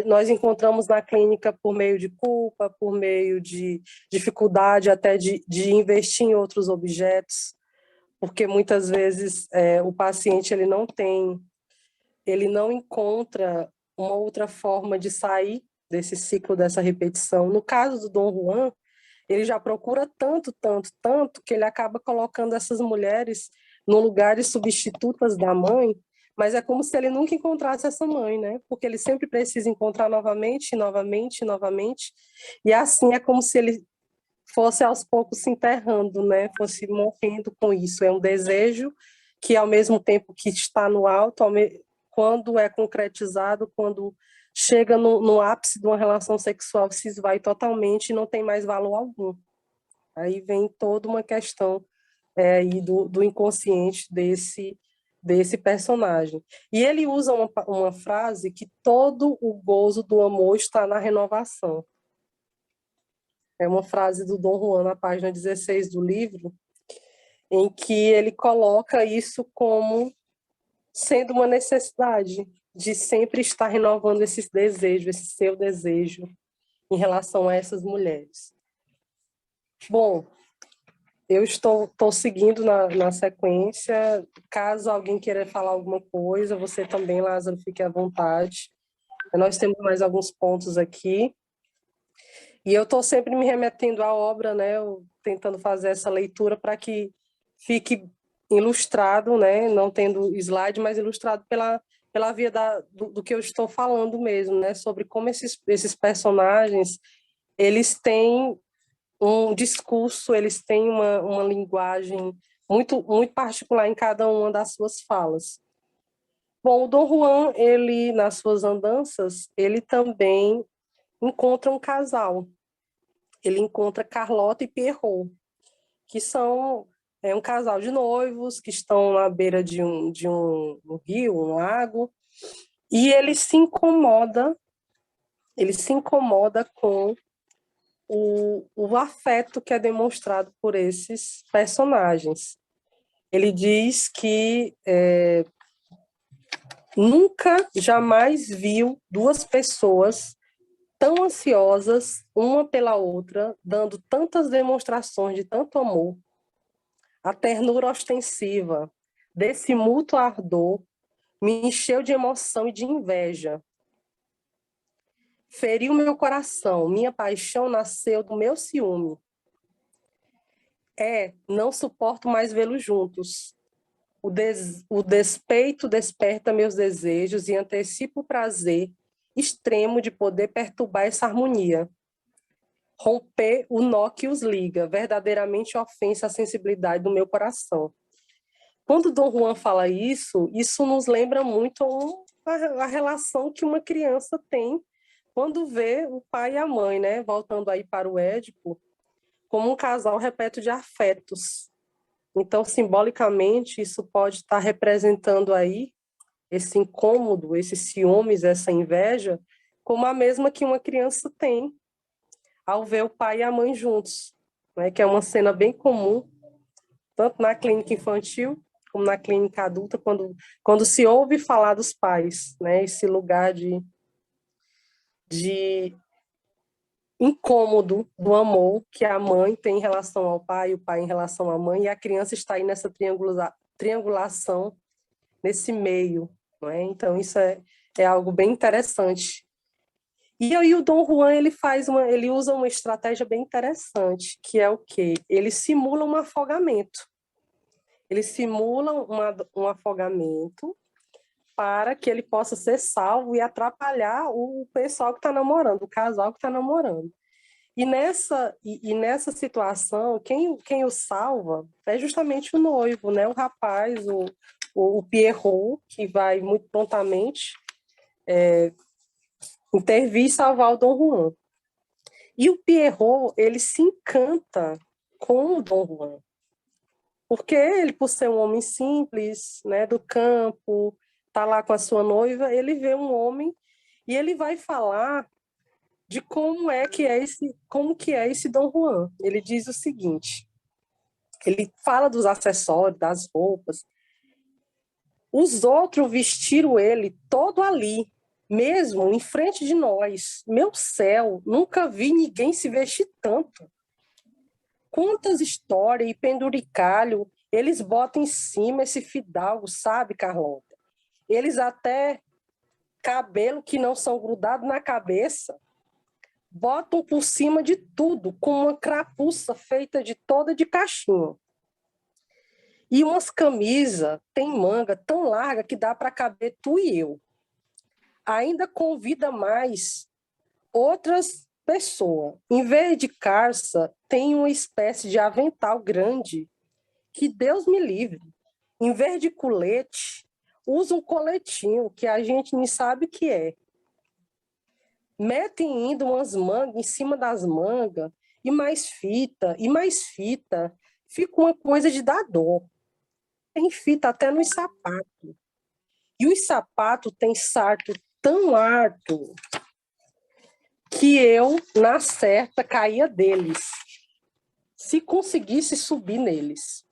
nós encontramos na clínica por meio de culpa, por meio de dificuldade até de investir em outros objetos, porque muitas vezes o paciente ele não encontra uma outra forma de sair desse ciclo, dessa repetição. No caso do Dom Juan, ele já procura tanto, tanto, tanto, que ele acaba colocando essas mulheres no lugar de substitutas da mãe, mas é como se ele nunca encontrasse essa mãe, né? Porque ele sempre precisa encontrar novamente, novamente, novamente, e assim é como se ele fosse aos poucos se enterrando, né? Fosse morrendo com isso. É um desejo que, ao mesmo tempo que está no alto, quando é concretizado, quando chega no ápice de uma relação sexual, se esvai totalmente e não tem mais valor algum. Aí vem toda uma questão aí do inconsciente desse personagem. E ele usa uma frase que todo o gozo do amor está na renovação. É uma frase do Dom Juan, na página 16 do livro, em que ele coloca isso como sendo uma necessidade de sempre estar renovando esse desejo, esse seu desejo em relação a essas mulheres. Bom, eu estou seguindo na sequência. Caso alguém queira falar alguma coisa, você também, Lázaro, fique à vontade. Nós temos mais alguns pontos aqui. E eu estou sempre me remetendo à obra, né, tentando fazer essa leitura para que fique ilustrado, né, não tendo slide, mas ilustrado pela via do que eu estou falando mesmo, né, sobre como esses personagens, eles têm um discurso, eles têm uma linguagem muito, muito particular em cada uma das suas falas. Bom, o Dom Juan, ele, nas suas andanças, ele também encontra um casal. Ele encontra Carlota e Pierrot, que são um casal de noivos que estão à beira de um rio, um lago, e ele se incomoda com o afeto que é demonstrado por esses personagens. Ele diz que nunca, jamais viu duas pessoas tão ansiosas uma pela outra, dando tantas demonstrações de tanto amor. A ternura ostensiva desse mútuo ardor me encheu de emoção e de inveja. Feriu meu coração, minha paixão nasceu do meu ciúme. Não suporto mais vê-los juntos. O despeito desperta meus desejos e antecipa o prazer extremo de poder perturbar essa harmonia. Romper o nó que os liga, verdadeiramente ofensa a sensibilidade do meu coração. Quando Dom Juan fala isso nos lembra muito a relação que uma criança tem quando vê o pai e a mãe, né? Voltando aí para o Édipo, como um casal repleto de afetos. Então, simbolicamente, isso pode estar representando aí esse incômodo, esses ciúmes, essa inveja, como a mesma que uma criança tem ao ver o pai e a mãe juntos, né? Que é uma cena bem comum, tanto na clínica infantil como na clínica adulta, quando se ouve falar dos pais, né? Esse lugar de incômodo do amor que a mãe tem em relação ao pai, o pai em relação à mãe, e a criança está aí nessa triangulação, nesse meio. Não é? Então, isso é algo bem interessante. E aí o Dom Juan, ele usa uma estratégia bem interessante, que é o quê? Ele simula um afogamento. Ele simula um afogamento para que ele possa ser salvo e atrapalhar o pessoal que está namorando, o casal que está namorando. E nessa situação, quem o salva é justamente o noivo, né? O rapaz, o Pierrot, que vai muito prontamente intervir e salvar o Dom Juan. E o Pierrot, ele se encanta com o Dom Juan, porque ele, por ser um homem simples, né, do campo, tá lá com a sua noiva, ele vê um homem e ele vai falar de como que é esse Dom Juan. Ele diz o seguinte, ele fala dos acessórios, das roupas. Os outros vestiram ele todo ali, mesmo em frente de nós. Meu céu, nunca vi ninguém se vestir tanto. Quantas histórias e penduricalho eles botam em cima esse fidalgo, sabe, Carlota? Eles até cabelo que não são grudados na cabeça, botam por cima de tudo, com uma crapuça feita de toda de cachinho. E umas camisas tem manga tão larga que dá para caber tu e eu. Ainda convida mais outras pessoas. Em vez de calça, tem uma espécie de avental grande, que Deus me livre. Em vez de colete, usa um coletinho que a gente nem sabe o que é. Metem ainda umas mangas em cima das mangas, e mais fita, e mais fita. Fica uma coisa de dar dor. Tem fita até nos sapatos. E os sapatos têm sarto tão alto que eu, na certa, caía deles, se conseguisse subir neles.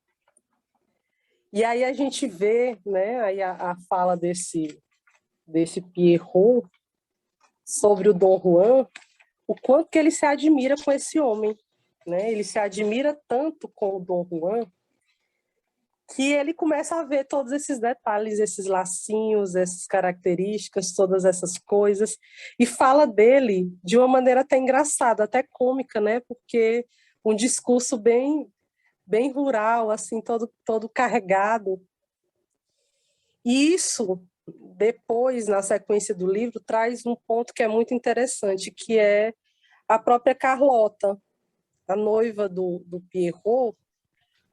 E aí a gente vê, né, aí a fala desse Pierrot sobre o Dom Juan, o quanto que ele se admira com esse homem, né? Ele se admira tanto com o Dom Juan que ele começa a ver todos esses detalhes, esses lacinhos, essas características, todas essas coisas, e fala dele de uma maneira até engraçada, até cômica, né? Porque um discurso bem rural, assim, todo carregado. E isso, depois, na sequência do livro, traz um ponto que é muito interessante, que é a própria Carlota, a noiva do Pierrot,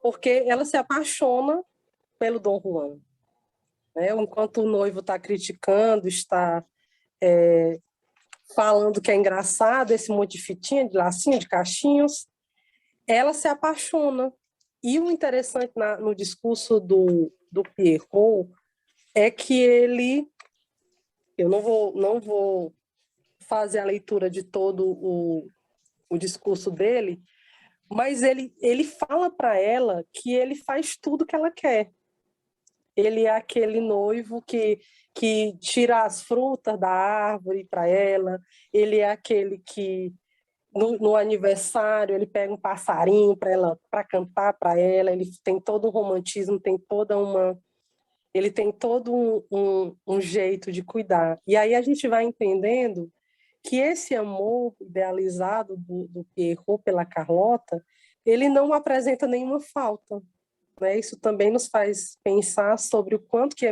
porque ela se apaixona pelo Dom Juan, né? Enquanto o noivo está criticando, está falando que é engraçado esse monte de fitinha, de lacinho, de cachinhos, ela se apaixona. E o interessante no discurso do Pierrot é que eu não vou fazer a leitura de todo o discurso dele, mas ele fala para ela que ele faz tudo que ela quer. Ele é aquele noivo que tira as frutas da árvore para ela, ele é aquele que, no aniversário, ele pega um passarinho para cantar para ela, ele tem todo um romantismo, ele tem todo um jeito de cuidar. E aí a gente vai entendendo que esse amor idealizado do Pierrot pela Carlota, ele não apresenta nenhuma falta, né? Isso também nos faz pensar sobre o quanto que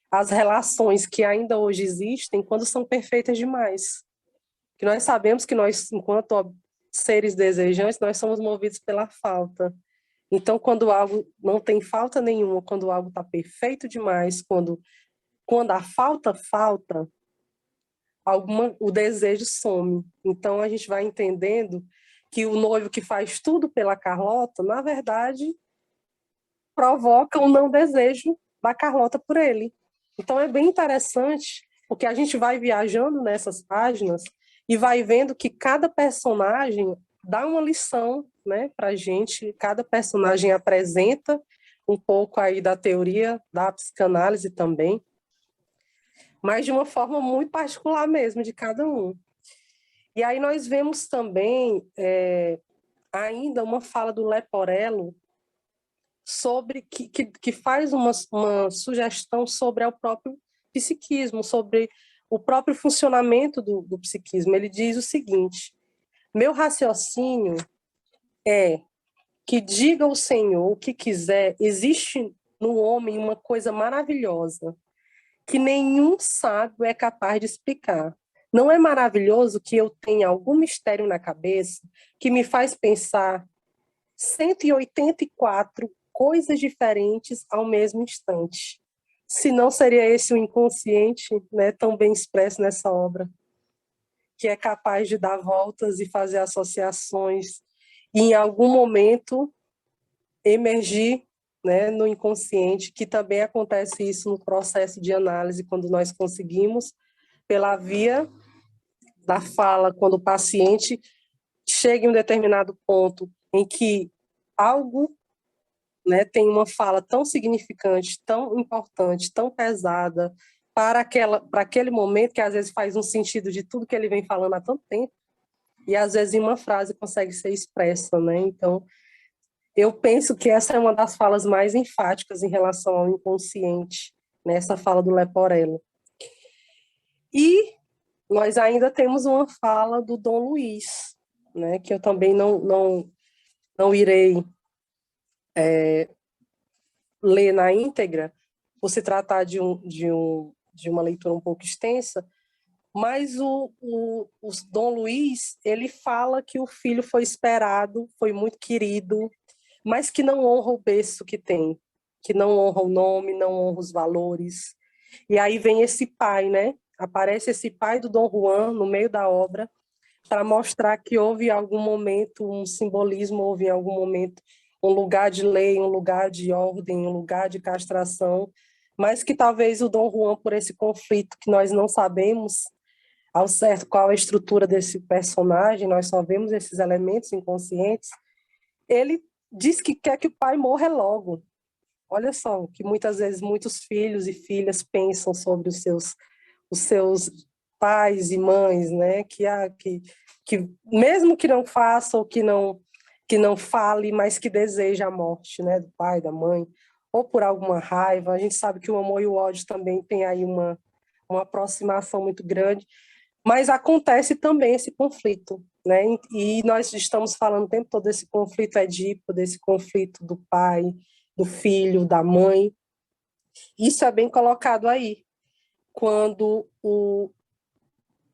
as relações que ainda hoje existem, quando são perfeitas demais. Que nós sabemos que nós, enquanto seres desejantes, nós somos movidos pela falta. Então, quando algo não tem falta nenhuma, quando algo está perfeito demais, quando a falta, o desejo some. Então, a gente vai entendendo que o noivo que faz tudo pela Carlota, na verdade, provoca um não desejo da Carlota por ele. Então, é bem interessante, porque a gente vai viajando nessas páginas e vai vendo que cada personagem dá uma lição, né, para a gente. Cada personagem apresenta um pouco aí da teoria da psicanálise também, mas de uma forma muito particular mesmo, de cada um. E aí nós vemos também ainda uma fala do Leporello sobre que faz uma sugestão sobre o próprio psiquismo, sobre o próprio funcionamento do psiquismo. Ele diz o seguinte: meu raciocínio é que diga o Senhor o que quiser, existe no homem uma coisa maravilhosa que nenhum sábio é capaz de explicar. Não é maravilhoso que eu tenha algum mistério na cabeça que me faz pensar 184 coisas diferentes ao mesmo instante? Se não seria esse o inconsciente, né, tão bem expresso nessa obra, que é capaz de dar voltas e fazer associações e em algum momento emergir, né, no inconsciente, que também acontece isso no processo de análise, quando nós conseguimos, pela via da fala, quando o paciente chega em um determinado ponto em que algo, né, tem uma fala tão significante, tão importante, tão pesada, para aquele momento, que às vezes faz um sentido de tudo que ele vem falando há tanto tempo, e às vezes em uma frase consegue ser expressa, né? Então, eu penso que essa é uma das falas mais enfáticas em relação ao inconsciente, nessa fala do Leporello. E nós ainda temos uma fala do Dom Luiz, né, que eu também não irei ler na íntegra, por se tratar de uma leitura um pouco extensa, mas o Dom Luiz, ele fala que o filho foi esperado, foi muito querido, mas que não honra o berço que tem, que não honra o nome, não honra os valores. E aí vem esse pai, né? Aparece esse pai do Dom Juan no meio da obra, para mostrar que houve em algum momento um simbolismo, houve em algum momento um lugar de lei, um lugar de ordem, um lugar de castração, mas que talvez o Dom Juan, por esse conflito que nós não sabemos ao certo qual a estrutura desse personagem, nós só vemos esses elementos inconscientes, ele diz que quer que o pai morra logo. Olha só, que muitas vezes muitos filhos e filhas pensam sobre os seus pais e mães, né? Que mesmo que não façam, que não fale, mas que deseja a morte, né, do pai, da mãe, ou por alguma raiva. A gente sabe que o amor e o ódio também tem aí uma aproximação muito grande, mas acontece também esse conflito, né? E nós estamos falando o tempo todo desse conflito edípico, desse conflito do pai, do filho, da mãe. Isso é bem colocado aí, quando o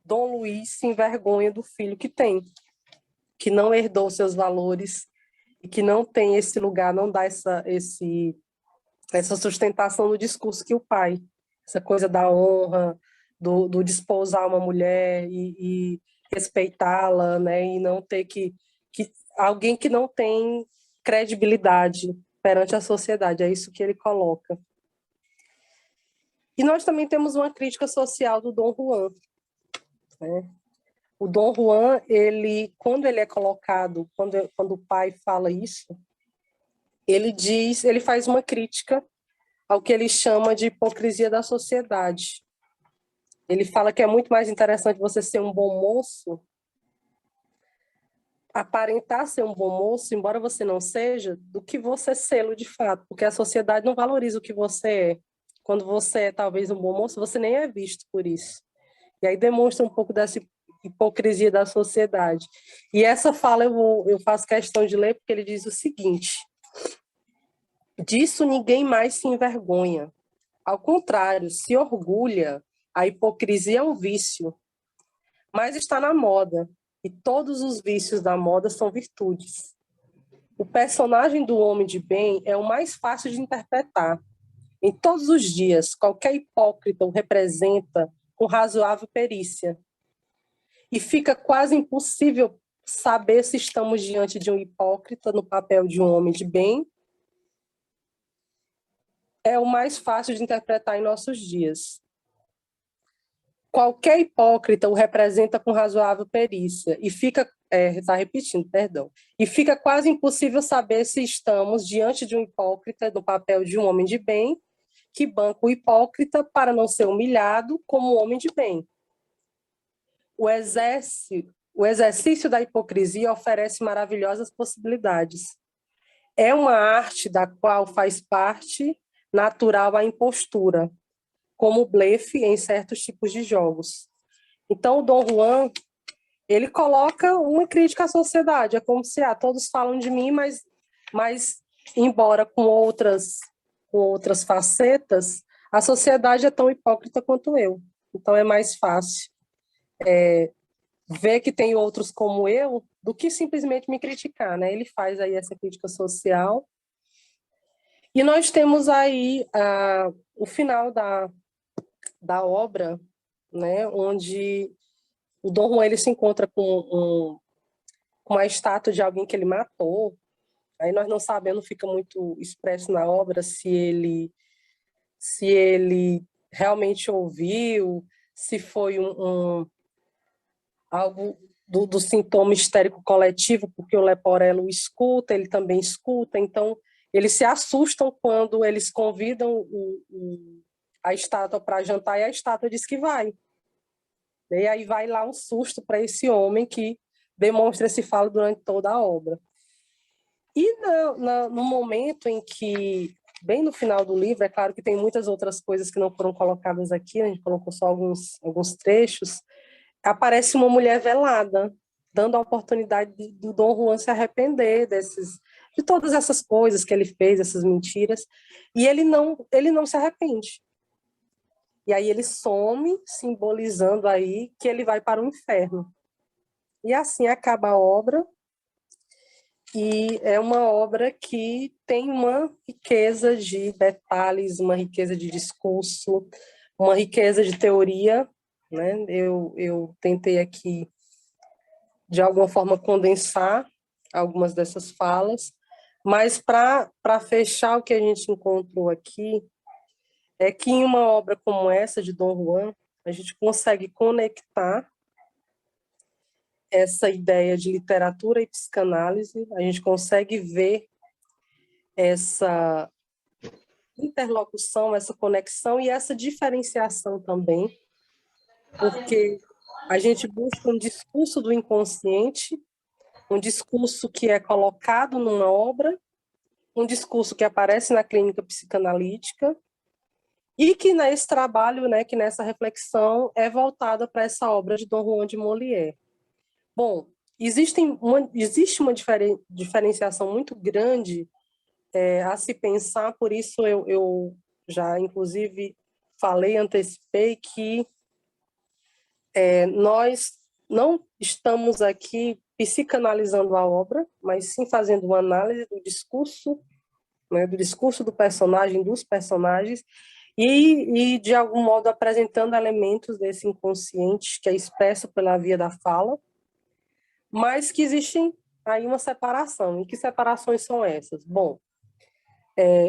Dom Luiz se envergonha do filho que tem, que não herdou seus valores e que não tem esse lugar, não dá essa sustentação no discurso que o pai, essa coisa da honra, do desposar uma mulher e respeitá-la, né, e não ter que alguém que não tem credibilidade perante a sociedade, é isso que ele coloca. E nós também temos uma crítica social do Dom Juan, né? O Dom Juan, quando ele é colocado, quando o pai fala isso, ele faz uma crítica ao que ele chama de hipocrisia da sociedade. Ele fala que é muito mais interessante você ser um bom moço, aparentar ser um bom moço, embora você não seja, do que você sê-lo de fato, porque a sociedade não valoriza o que você é. Quando você é talvez um bom moço, você nem é visto por isso. E aí demonstra um pouco dessa hipocrisia da sociedade. E essa fala eu faço questão de ler, porque ele diz o seguinte: disso ninguém mais se envergonha. Ao contrário, se orgulha. A hipocrisia é um vício, mas está na moda, e todos os vícios da moda são virtudes. O personagem do homem de bem é o mais fácil de interpretar. Em todos os dias, qualquer hipócrita o representa com razoável perícia. E fica quase impossível saber se estamos diante de um hipócrita no papel de um homem de bem. É o mais fácil de interpretar em nossos dias. Qualquer hipócrita o representa com razoável perícia e fica, está repetindo, perdão, e fica quase impossível saber se estamos diante de um hipócrita no papel de um homem de bem que banca o hipócrita para não ser humilhado como um homem de bem. O exercício da hipocrisia oferece maravilhosas possibilidades. É uma arte da qual faz parte natural a impostura, como o blefe em certos tipos de jogos. Então, o Dom Juan, ele coloca uma crítica à sociedade, é como se todos falam de mim, mas embora com outras facetas, a sociedade é tão hipócrita quanto eu. Então, é mais fácil ver que tem outros como eu do que simplesmente me criticar, né? Ele faz aí essa crítica social. E nós temos aí o final da obra, né, onde o Dom Juan ele se encontra com uma estátua de alguém que ele matou. Aí nós não sabemos, fica muito expresso na obra se ele realmente ouviu, se foi algo do sintoma histérico coletivo, porque o Leporello escuta, ele também escuta, então eles se assustam quando eles convidam a estátua para jantar e a estátua diz que vai. E aí vai lá um susto para esse homem que demonstra esse falo durante toda a obra. E no momento em que, bem no final do livro, é claro que tem muitas outras coisas que não foram colocadas aqui, a gente colocou só alguns trechos, aparece uma mulher velada, dando a oportunidade do Dom Juan se arrepender de todas essas coisas que ele fez, essas mentiras, e ele não se arrepende. E aí ele some, simbolizando aí que ele vai para o inferno. E assim acaba a obra, e é uma obra que tem uma riqueza de detalhes, uma riqueza de discurso, uma riqueza de teoria, né? Eu tentei aqui, de alguma forma, condensar algumas dessas falas, mas para fechar o que a gente encontrou aqui, é que em uma obra como essa, de Dom Juan, a gente consegue conectar essa ideia de literatura e psicanálise, a gente consegue ver essa interlocução, essa conexão e essa diferenciação também, porque a gente busca um discurso do inconsciente um discurso que é colocado numa obra, um discurso que aparece na clínica psicanalítica, e que nesse trabalho, né, que nessa reflexão é voltada para essa obra de Dom Juan de Molière. Bom, existe uma diferenciação muito grande a se pensar, por isso eu já, inclusive, antecipei que nós não estamos aqui psicanalizando a obra, mas sim fazendo uma análise do discurso, né, do discurso do personagem, dos personagens, e, de algum modo, apresentando elementos desse inconsciente que é expresso pela via da fala, mas que existem aí uma separação. E que separações são essas? Bom,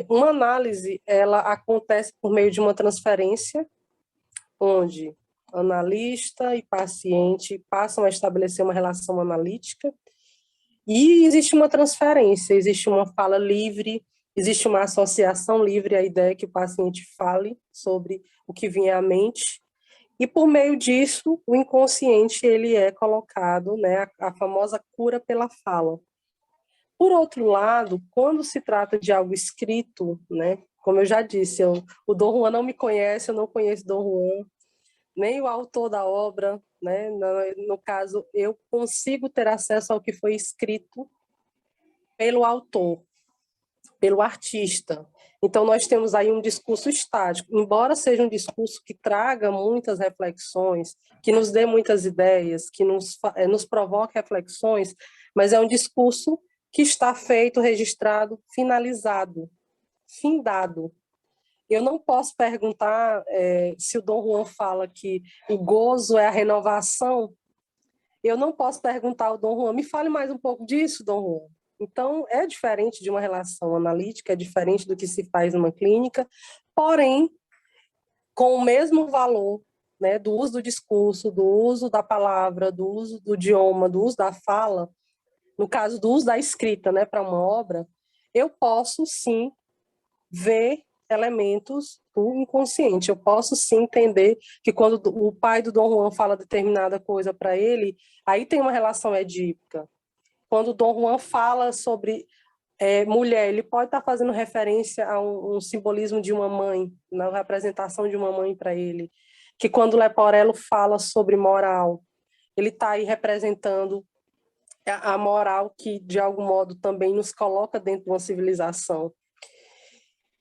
uma análise, ela acontece por meio de uma transferência, onde analista e paciente passam a estabelecer uma relação analítica, e existe uma transferência, existe uma fala livre, existe uma associação livre à ideia que o paciente fale sobre o que vinha à mente, e por meio disso, o inconsciente ele é colocado, né, a famosa cura pela fala. Por outro lado, quando se trata de algo escrito, né, como eu já disse, o Dom Juan não me conhece, eu não conheço Dom Juan, nem o autor da obra, né? No caso, eu consigo ter acesso ao que foi escrito pelo autor, pelo artista. Então, nós temos aí um discurso estático, embora seja um discurso que traga muitas reflexões, que nos dê muitas ideias, que nos provoque reflexões, mas é um discurso que está feito, registrado, finalizado, findado. Eu não posso perguntar se o Dom Juan fala que o gozo é a renovação. Eu não posso perguntar ao Dom Juan, me fale mais um pouco disso, Dom Juan. Então, é diferente de uma relação analítica, é diferente do que se faz numa clínica, porém, com o mesmo valor, né, do uso do discurso, do uso da palavra, do uso do idioma, do uso da fala, no caso do uso da escrita, né, para uma obra, eu posso, sim, ver elementos do inconsciente. Eu posso sim entender que quando o pai do Dom Juan fala determinada coisa para ele, aí tem uma relação edípica. Quando o Dom Juan fala sobre mulher, ele pode estar fazendo referência a um simbolismo de uma mãe, na representação de uma mãe para ele. Que quando o Leporello fala sobre moral, ele está aí representando a moral que, de algum modo, também nos coloca dentro de uma civilização.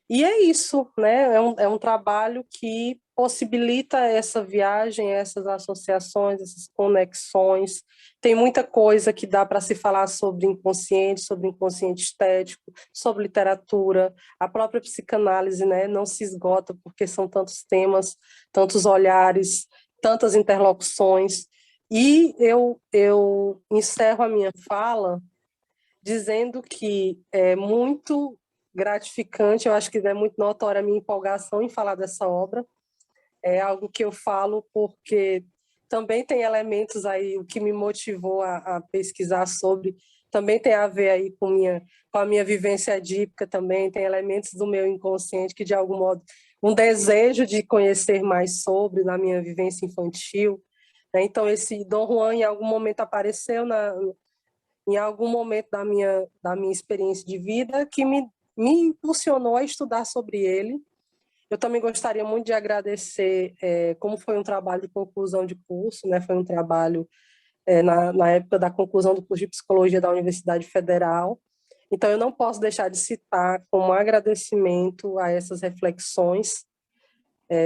E é isso, né? É um trabalho que possibilita essa viagem, essas associações, essas conexões. Tem muita coisa que dá para se falar sobre inconsciente estético, sobre literatura. A própria psicanálise, né, não se esgota, porque são tantos temas, tantos olhares, tantas interlocuções. E eu encerro a minha fala dizendo que é muito gratificante, eu acho que é muito notória a minha empolgação em falar dessa obra. É algo que eu falo porque também tem elementos aí, o que me motivou a pesquisar sobre, também tem a ver aí com a minha vivência edípica também, tem elementos do meu inconsciente que, de algum modo, um desejo de conhecer mais sobre, na minha vivência infantil. Né? Então, esse Dom Juan, em algum momento, apareceu em algum momento da minha experiência de vida que me impulsionou a estudar sobre ele. Eu também gostaria muito de agradecer, como foi um trabalho de conclusão de curso, né? Foi um trabalho na época da conclusão do curso de Psicologia da Universidade Federal. Então, eu não posso deixar de citar como agradecimento a essas reflexões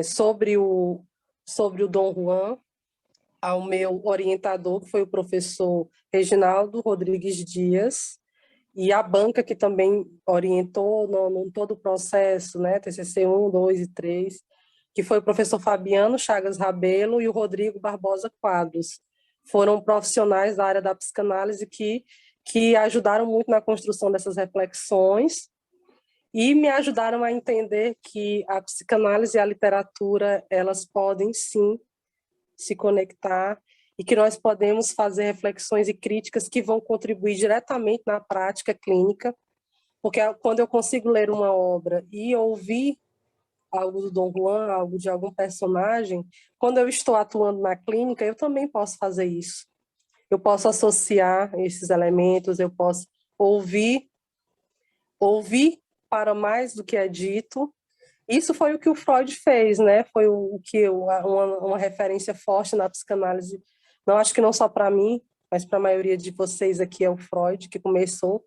sobre o Dom Juan, ao meu orientador, que foi o professor Reginaldo Rodrigues Dias, e a banca que também orientou no todo o processo, né, TCC 1, 2 e 3, que foi o professor Fabiano Chagas Rabelo e o Rodrigo Barbosa Quadros. Foram profissionais da área da psicanálise que ajudaram muito na construção dessas reflexões e me ajudaram a entender que a psicanálise e a literatura, elas podem sim se conectar e que nós podemos fazer reflexões e críticas que vão contribuir diretamente na prática clínica, porque quando eu consigo ler uma obra e ouvir algo do Dom Juan, algo de algum personagem, quando eu estou atuando na clínica, eu também posso fazer isso. eu posso associar esses elementos, eu posso ouvir para mais do que é dito. Isso foi o que o Freud fez, né? Foi o que uma referência forte na psicanálise. Não acho que não só para mim, mas para a maioria de vocês aqui é o Freud que começou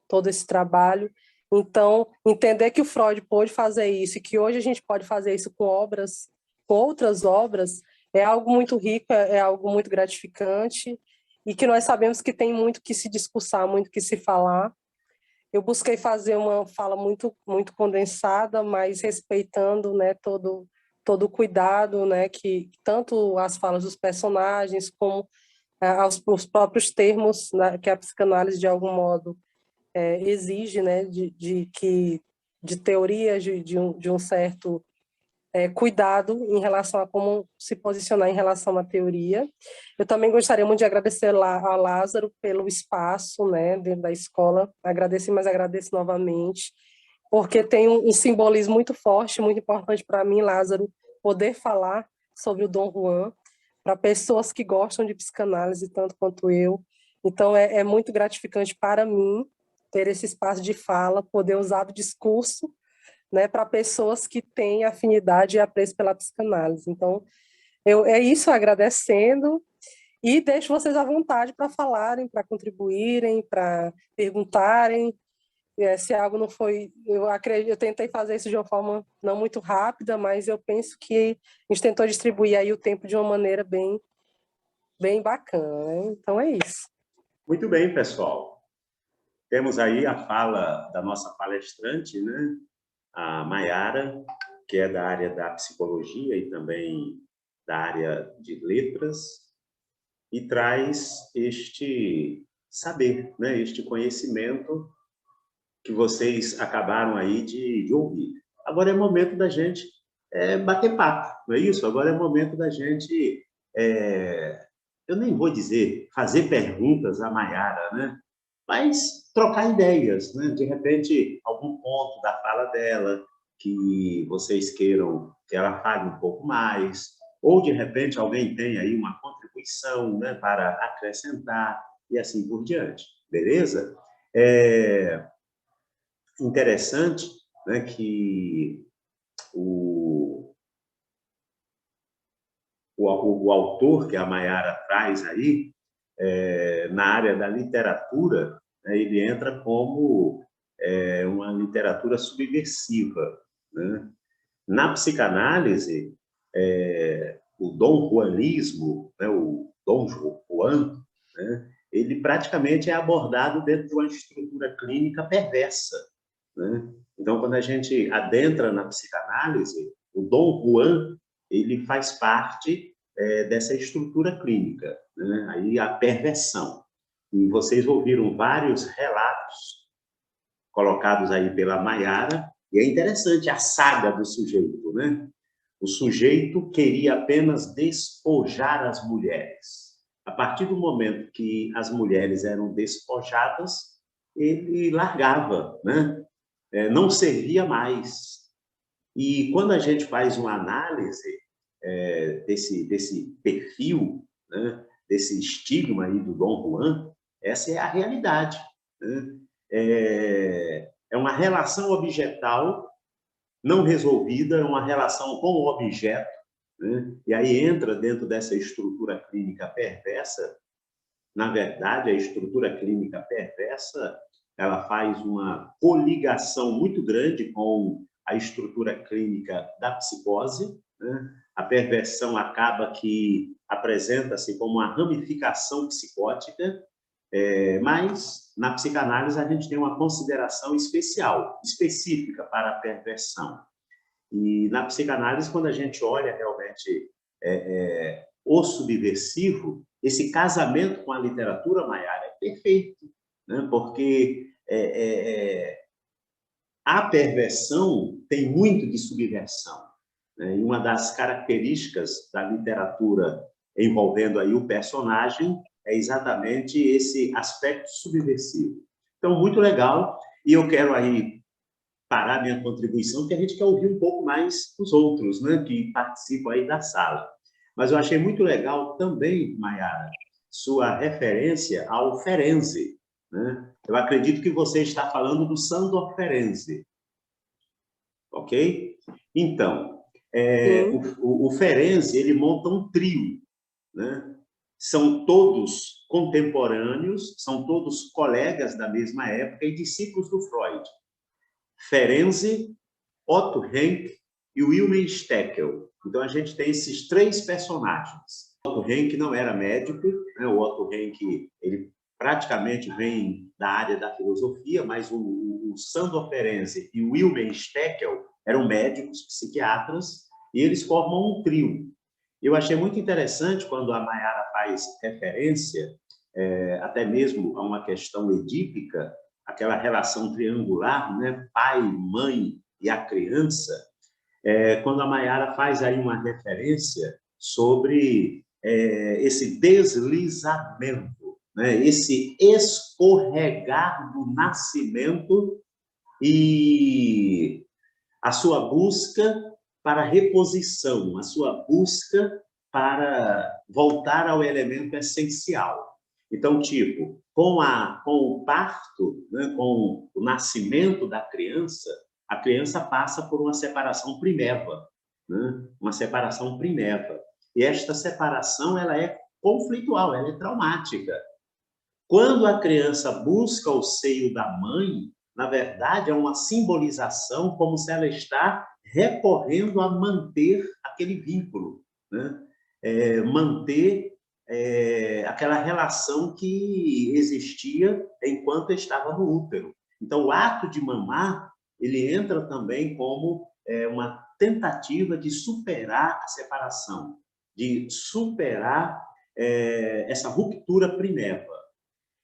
todo esse trabalho. Então, entender que o Freud pôde fazer isso e que hoje a gente pode fazer isso com obras, com outras obras, é algo muito rico, é algo muito gratificante e que nós sabemos que tem muito que se discursar, muito que se falar. Eu busquei fazer uma fala muito condensada, mas respeitando, né, todo o cuidado, né, que tanto as falas dos personagens como os próprios termos, né, que a psicanálise de algum modo exige, né, de teorias de um certo cuidado em relação a como se posicionar em relação à teoria. Eu também gostaria muito de agradecer a Lázaro pelo espaço, né, dentro da escola. Agradeci, mas agradeço novamente, porque tem um simbolismo muito forte, muito importante para mim, Lázaro, poder falar sobre o Dom Juan para pessoas que gostam de psicanálise tanto quanto eu. Então, é muito gratificante para mim ter esse espaço de fala, poder usar o discurso, né, para pessoas que têm afinidade e apreço pela psicanálise. Então, é isso, agradecendo, e deixo vocês à vontade para falarem, para contribuírem, para perguntarem. Se algo não foi, eu tentei fazer isso de uma forma não muito rápida, mas eu penso que a gente tentou distribuir aí o tempo de uma maneira bem bacana, né? Então é isso. Muito bem, pessoal. Temos aí a fala da nossa palestrante, né? A Maiara, que é da área da psicologia e também da área de letras, e traz este saber, né? Este conhecimento que vocês acabaram aí de ouvir. Agora é momento da gente bater papo, não é isso? Agora é momento da gente, eu nem vou dizer fazer perguntas à Maiara, né? Mas trocar ideias, né? De repente, algum ponto da fala dela que vocês queiram que ela fale um pouco mais, ou de repente alguém tem aí uma contribuição, né, para acrescentar e assim por diante, beleza? Interessante, né, que o autor que a Maiara traz aí, na área da literatura, né, ele entra como uma literatura subversiva, né? Na psicanálise, o Dom Juanismo, né, o Dom Juan, né, ele praticamente é abordado dentro de uma estrutura clínica perversa, né? Então, quando a gente adentra na psicanálise, o Dom Juan ele faz parte dessa estrutura clínica, né? Aí a perversão. E vocês ouviram vários relatos colocados aí pela Maiara, e é interessante a saga do sujeito, né? O sujeito queria apenas despojar as mulheres. A partir do momento que as mulheres eram despojadas, ele largava, né? Não servia mais. E quando a gente faz uma análise desse perfil, né, desse estigma aí do Dom Juan, essa é a realidade, né? É uma relação objetal não resolvida, é uma relação com o objeto, né? E aí entra dentro dessa estrutura clínica perversa. Na verdade, a estrutura clínica perversa ela faz uma coligação muito grande com a estrutura clínica da psicose, né? A perversão acaba que apresenta-se como uma ramificação psicótica, mas na psicanálise a gente tem uma consideração especial, específica para a perversão. E na psicanálise, quando a gente olha realmente o subversivo, esse casamento com a literatura, Maiara, é perfeito, né? Porque a perversão tem muito de subversão, né? E uma das características da literatura envolvendo aí o personagem é exatamente esse aspecto subversivo. Então, muito legal, e eu quero aí parar minha contribuição, porque a gente quer ouvir um pouco mais os outros, né, que participam aí da sala. Mas eu achei muito legal também, Maiara, sua referência ao Ferenczi, né? Eu acredito que você está falando do Sándor Ferenczi, ok? Então, o Ferenczi, ele monta um trio, né? São todos contemporâneos, são todos colegas da mesma época e discípulos do Freud. Ferenczi, Otto Rank e Wilhelm Steckel. Então, a gente tem esses três personagens. O Otto Rank não era médico, né? O Otto Rank, ele praticamente vem da área da filosofia, mas o Sándor Ferenczi e o Wilhelm Steckel eram médicos, psiquiatras, e eles formam um trio. Eu achei muito interessante quando a Mayara faz referência, até mesmo a uma questão edípica, aquela relação triangular, né? Pai, mãe e a criança, quando a Mayara faz aí uma referência sobre esse deslizamento, né? Esse escorregar do nascimento e a sua busca para reposição, a sua busca para voltar ao elemento essencial. Então, tipo, com o parto, né, com o nascimento da criança, a criança passa por uma separação primeva, né? Uma separação primeva. E esta separação, ela é conflitual, ela é traumática. Quando a criança busca o seio da mãe, na verdade, é uma simbolização como se ela está recorrendo a manter aquele vínculo, né? Manter aquela relação que existia enquanto estava no útero. Então, o ato de mamar, ele entra também como uma tentativa de superar a separação, de superar essa ruptura primeva.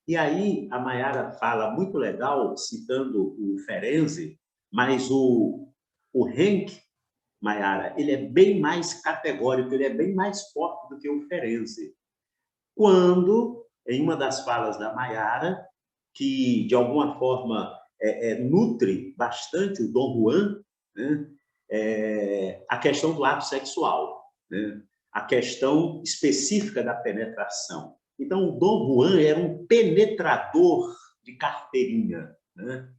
E aí a Mayara fala muito legal, citando o Ferenczi, mas o Henk, Mayara, ele é bem mais categórico, ele é bem mais forte do que o Ferenczi. Quando, em uma das falas da Mayara, que de alguma forma nutre bastante o Dom Juan, né? A questão do ato sexual, né? A questão específica da penetração. Então, o Dom Juan era um penetrador de carteirinha, né?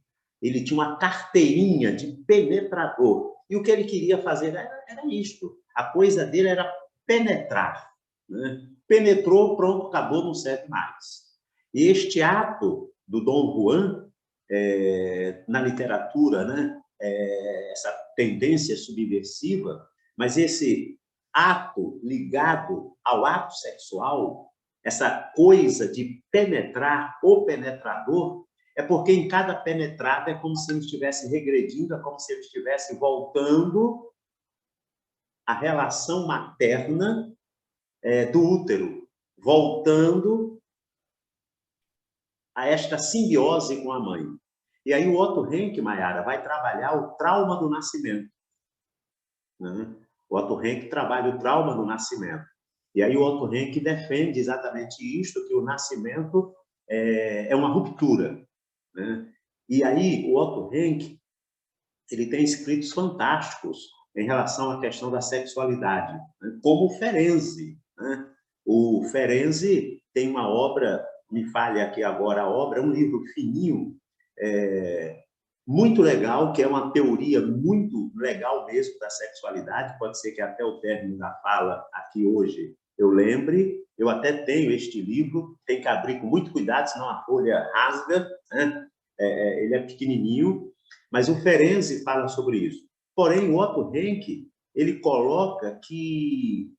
Ele tinha uma carteirinha de penetrador. E o que ele queria fazer era isto. A coisa dele era penetrar, né? Penetrou, pronto, acabou, não serve mais. E este ato do Dom Juan, na literatura, né? Essa tendência subversiva, mas esse ato ligado ao ato sexual, essa coisa de penetrar, o penetrador, é porque em cada penetrada é como se ele estivesse regredindo, é como se ele estivesse voltando à relação materna do útero, voltando a esta simbiose com a mãe. E aí o Otto Rank, Mayara, vai trabalhar o trauma do nascimento, né? O Otto Rank trabalha o trauma do nascimento. E aí o Otto Rank defende exatamente isto, que o nascimento é uma ruptura, né? E aí o Otto Rank, ele tem escritos fantásticos em relação à questão da sexualidade, né? Como o Ferenczi, né? O Ferenczi tem uma obra, me falha aqui agora a obra, é um livro fininho, muito legal, que é uma teoria muito legal mesmo da sexualidade. Pode ser que até o término da fala aqui hoje eu lembre. Eu até tenho este livro, tem que abrir com muito cuidado, senão a folha rasga, né? Ele é pequenininho, mas o Ferenczi fala sobre isso. Porém, o Otto Rank, ele coloca que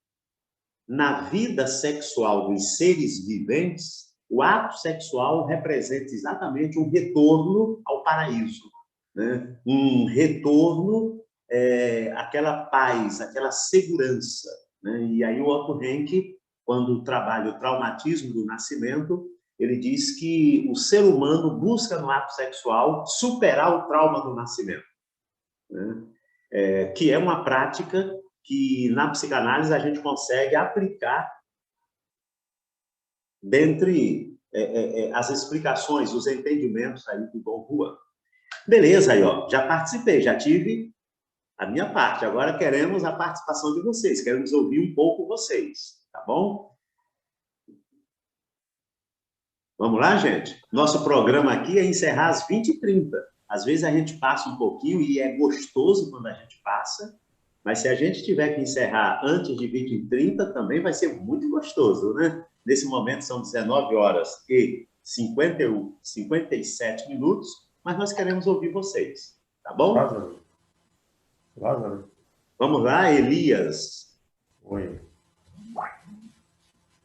na vida sexual dos seres viventes, o ato sexual representa exatamente um retorno ao paraíso, né? Um retorno àquela paz, àquela segurança, né? E aí o Otto Rank, quando trabalha o traumatismo do nascimento, ele diz que o ser humano busca no ato sexual superar o trauma do nascimento, né? Que é uma prática que na psicanálise a gente consegue aplicar dentre as explicações, os entendimentos aí do Dom Juan. Beleza, aí, ó, já participei, já tive a minha parte. Agora queremos a participação de vocês, queremos ouvir um pouco vocês, tá bom? Vamos lá, gente? Nosso programa aqui é encerrar às 20h30. Às vezes a gente passa um pouquinho e é gostoso quando a gente passa, mas se a gente tiver que encerrar antes de 20h30, também vai ser muito gostoso, né? Nesse momento são 19h57 minutos, mas nós queremos ouvir vocês, tá bom? Lázaro. Lázaro. Vamos lá, Elias. Oi.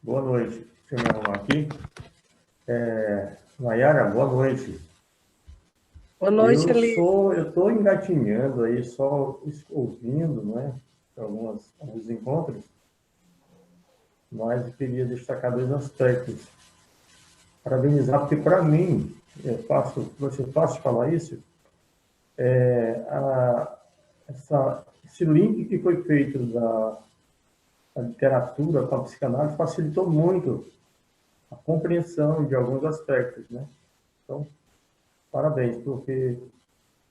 Boa noite. Deixa eu me arrumar aqui. Nayara, boa noite. Boa noite, Elias. Eu estou engatinhando aí, só ouvindo, né, alguns encontros, mas eu queria destacar dois aspectos. Parabenizar, porque para mim, vai ser fácil falar isso, esse link que foi feito da literatura com a psicanálise facilitou muito a compreensão de alguns aspectos, né? Então, parabéns, porque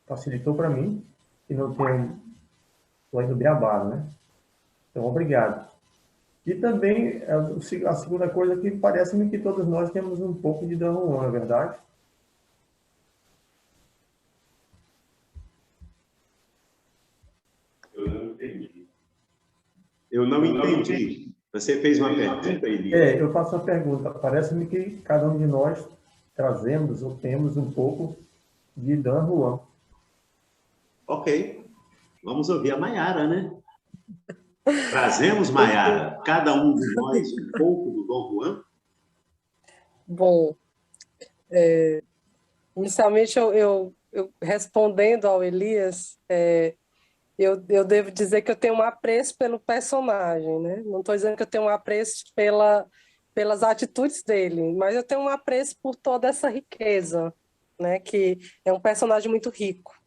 facilitou para mim, que não tenho o do beabá, né? Então, obrigado. E também, a segunda coisa que parece-me que todos nós temos um pouco de Dom Juan, é verdade? Eu não entendi. Você fez uma pergunta, Elias? Eu faço uma pergunta. Parece-me que cada um de nós trazemos ou temos um pouco de Dom Juan. Ok. Vamos ouvir a Maiara, né? Trazemos, Maiara, cada um de nós um pouco do Dom Juan? Bom, inicialmente eu respondendo ao Elias, eu devo dizer que eu tenho um apreço pelo personagem, né? Não estou dizendo que eu tenho um apreço pelas atitudes dele, mas eu tenho um apreço por toda essa riqueza, né? Que é um personagem muito rico.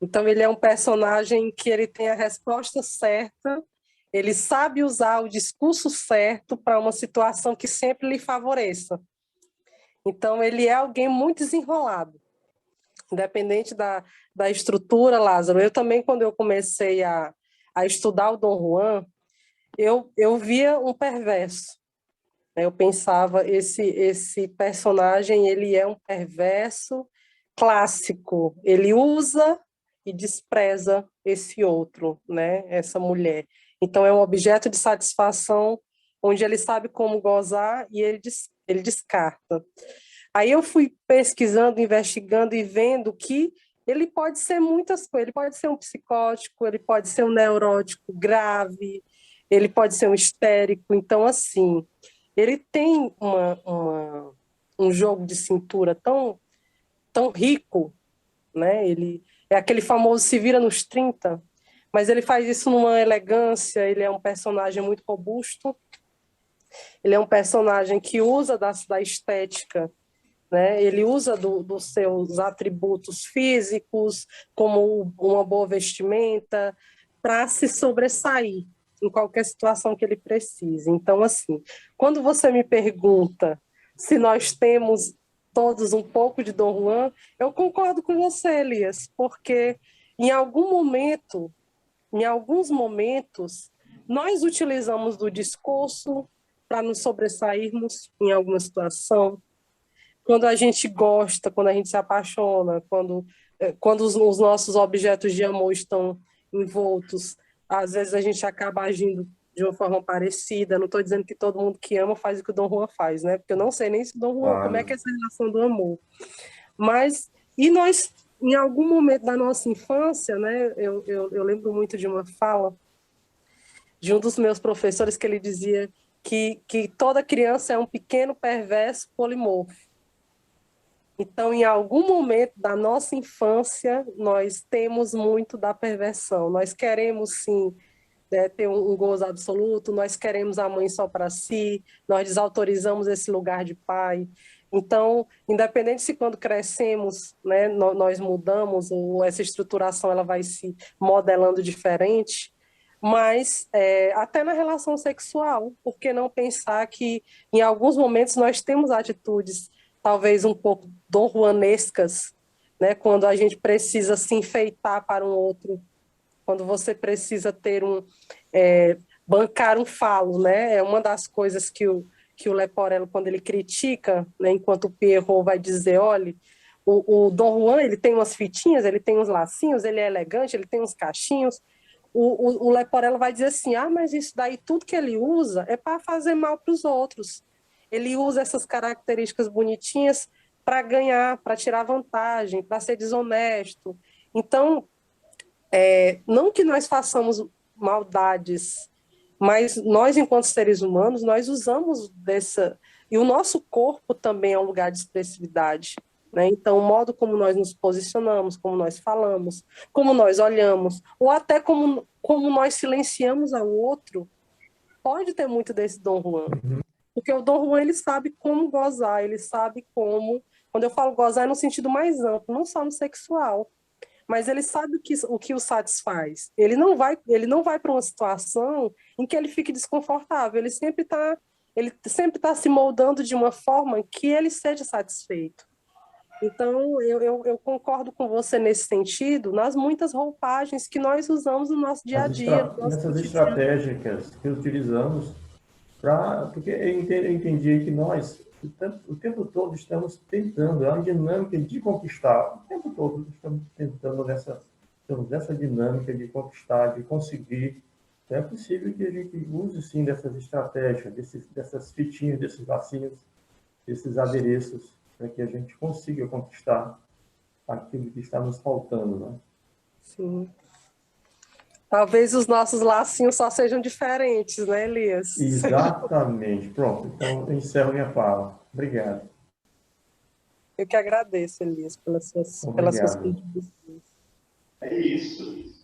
Então, ele é um personagem que ele tem a resposta certa, ele sabe usar o discurso certo para uma situação que sempre lhe favoreça. Então, ele é alguém muito desenrolado. Independente da estrutura, Lázaro, eu também, quando eu comecei a estudar o Dom Juan, eu via um perverso. Eu pensava, esse personagem, ele é um perverso clássico, ele usa e despreza esse outro, né? Essa mulher. Então, é um objeto de satisfação onde ele sabe como gozar e ele descarta. Aí eu fui pesquisando, investigando e vendo que ele pode ser muitas coisas. Ele pode ser um psicótico, ele pode ser um neurótico grave, ele pode ser um histérico. Então, assim, ele tem um jogo de cintura tão rico, né? Ele é aquele famoso se vira nos 30, mas ele faz isso numa elegância, ele é um personagem muito robusto, ele é um personagem que usa da estética, né? Ele usa dos seus atributos físicos, como uma boa vestimenta, para se sobressair em qualquer situação que ele precise. Então, assim, quando você me pergunta se nós temos todos um pouco de Dom Juan, eu concordo com você, Elias, porque em alguns momentos, nós utilizamos do discurso para nos sobressairmos em alguma situação. Quando a gente gosta, quando a gente se apaixona, quando os nossos objetos de amor estão envoltos, às vezes a gente acaba agindo de uma forma parecida. Não estou dizendo que todo mundo que ama faz o que o Dom Juan faz, né? Porque eu não sei nem se o Dom Juan, como é que é essa relação do amor. Mas, e nós, em algum momento da nossa infância, né? Eu lembro muito de uma fala de um dos meus professores que ele dizia que toda criança é um pequeno perverso polimorfo. Então, em algum momento da nossa infância, nós temos muito da perversão. Nós queremos, sim, ter um gozo absoluto, nós queremos a mãe só para si, nós desautorizamos esse lugar de pai. Então, independente se quando crescemos, né, nós mudamos, ou essa estruturação ela vai se modelando diferente, mas até na relação sexual, por que não pensar que em alguns momentos nós temos atitudes talvez um pouco donjuanescas, né? Quando a gente precisa se enfeitar para um outro, quando você precisa ter bancar um falo, né? É uma das coisas que que o Leporello, quando ele critica, né, enquanto o Pierrot vai dizer, olha, o Dom Juan, ele tem umas fitinhas, ele tem uns lacinhos, ele é elegante, ele tem uns cachinhos. O Leporello vai dizer assim, mas isso daí, tudo que ele usa é para fazer mal para os outros. Ele usa essas características bonitinhas para ganhar, para tirar vantagem, para ser desonesto. Então, não que nós façamos maldades, mas nós, enquanto seres humanos, nós usamos dessa... E o nosso corpo também é um lugar de expressividade, né? Então, o modo como nós nos posicionamos, como nós falamos, como nós olhamos, ou até como nós silenciamos ao outro, pode ter muito desse Dom Juan. Porque o Dom Juan, ele sabe como gozar, ele sabe como... Quando eu falo gozar, é no sentido mais amplo, não só no sexual. Mas ele sabe o que o satisfaz. Ele não vai para uma situação em que ele fique desconfortável. Ele sempre tá se moldando de uma forma que ele seja satisfeito. Então, eu concordo com você nesse sentido, nas muitas roupagens que nós usamos no nosso dia a dia. Nessas estratégias que utilizamos, porque eu entendi que nós, o tempo todo, estamos tentando, é uma dinâmica de conquistar, o tempo todo estamos tentando nessa dinâmica de conquistar, de conseguir. Então, é possível que a gente use, sim, dessas estratégias, dessas fitinhas, desses lacinhos, desses adereços, para que a gente consiga conquistar aquilo que está nos faltando, né? Sim. Talvez os nossos lacinhos só sejam diferentes, né, Elias? Exatamente. Pronto, então eu encerro minha fala. Obrigado. Eu que agradeço, Elias, pelas suas contribuições. É isso.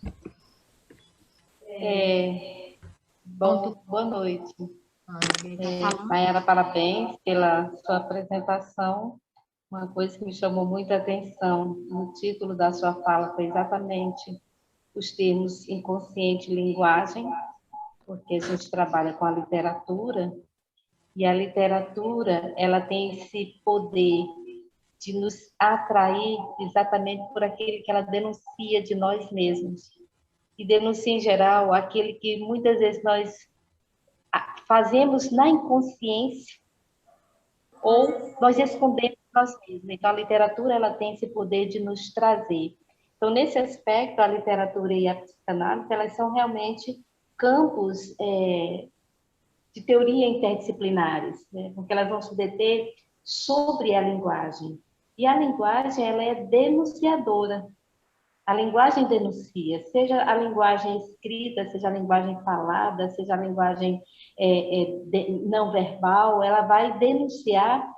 Boa noite. Mayara, parabéns pela sua apresentação. Uma coisa que me chamou muita atenção no título da sua fala foi exatamente os termos inconsciente e linguagem, porque a gente trabalha com a literatura, e a literatura ela tem esse poder de nos atrair exatamente por aquele que ela denuncia de nós mesmos. E denuncia, em geral, aquele que muitas vezes nós fazemos na inconsciência ou nós escondemos nós mesmos. Então, a literatura ela tem esse poder de nos trazer. Então, nesse aspecto, a literatura e a psicanálise, elas são realmente campos de teoria interdisciplinares, né? Porque elas vão se deter sobre a linguagem. E a linguagem, ela é denunciadora. A linguagem denuncia, seja a linguagem escrita, seja a linguagem falada, seja a linguagem não verbal, ela vai denunciar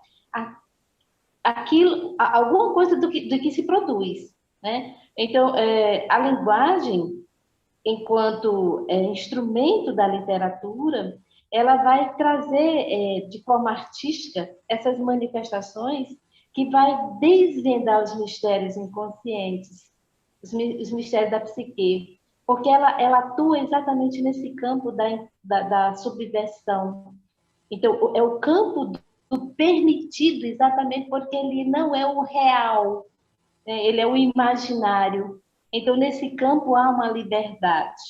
alguma coisa do que se produz, né? Então, a linguagem, enquanto instrumento da literatura, ela vai trazer de forma artística essas manifestações que vai desvendar os mistérios inconscientes, os mistérios da psique, porque ela atua exatamente nesse campo da subversão. Então, é o campo do permitido, exatamente porque ele não é o real, né? Ele é o imaginário. Então, nesse campo há uma liberdade.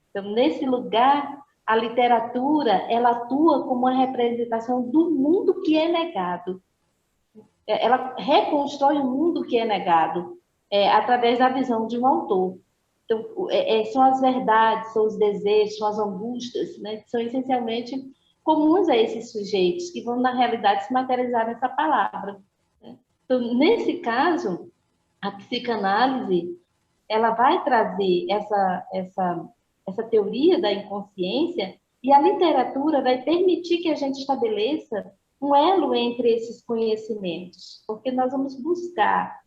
Então, nesse lugar, a literatura ela atua como uma representação do mundo que é negado. Ela reconstrói o mundo que é negado através da visão de um autor. Então, são as verdades, são os desejos, são as angústias, né, que são essencialmente comuns a esses sujeitos, que vão, na realidade, se materializar nessa palavra. Né? Então, nesse caso, a psicanálise ela vai trazer essa teoria da inconsciência e a literatura vai permitir que a gente estabeleça um elo entre esses conhecimentos, porque nós vamos buscar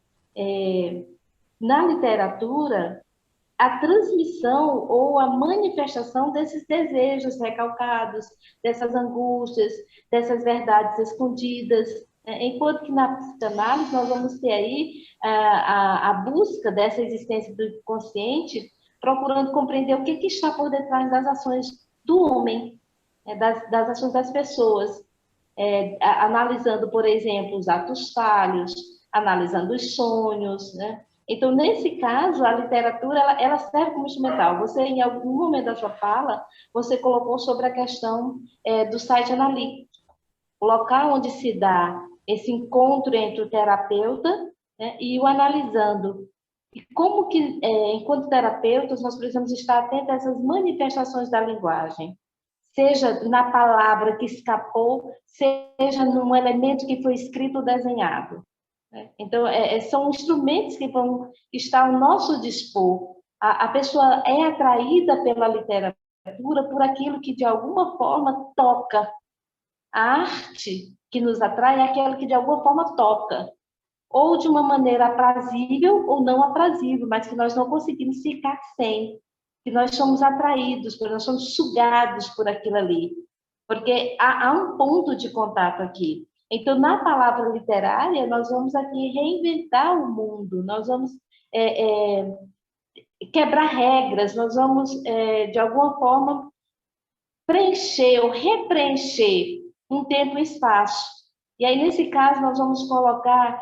na literatura a transmissão ou a manifestação desses desejos recalcados, dessas angústias, dessas verdades escondidas, enquanto que na psicanálise nós vamos ter aí a busca dessa existência do inconsciente, procurando compreender o que está por detrás das ações do homem, das ações das pessoas, analisando, por exemplo, os atos falhos, analisando os sonhos, né? Então, nesse caso, a literatura ela serve como instrumental. Você, em algum momento da sua fala, você colocou sobre a questão do site analítico. o local onde se dá esse encontro entre o terapeuta, né, e o analisando. E como que, enquanto terapeutas, nós precisamos estar atentos a essas manifestações da linguagem, seja na palavra que escapou, seja num elemento que foi escrito ou desenhado. Então, são instrumentos que vão estar ao nosso dispor. A pessoa é atraída pela literatura por aquilo que, de alguma forma, toca. A arte que nos atrai é aquela que, de alguma forma, toca. Ou de uma maneira aprazível ou não aprazível, mas que nós não conseguimos ficar sem. Que nós somos atraídos, que nós somos sugados por aquilo ali. Porque há um ponto de contato aqui. Então, na palavra literária, nós vamos aqui reinventar o mundo, nós vamos quebrar regras, nós vamos, de alguma forma, preencher ou repreencher um tempo e espaço. E aí, nesse caso, nós vamos colocar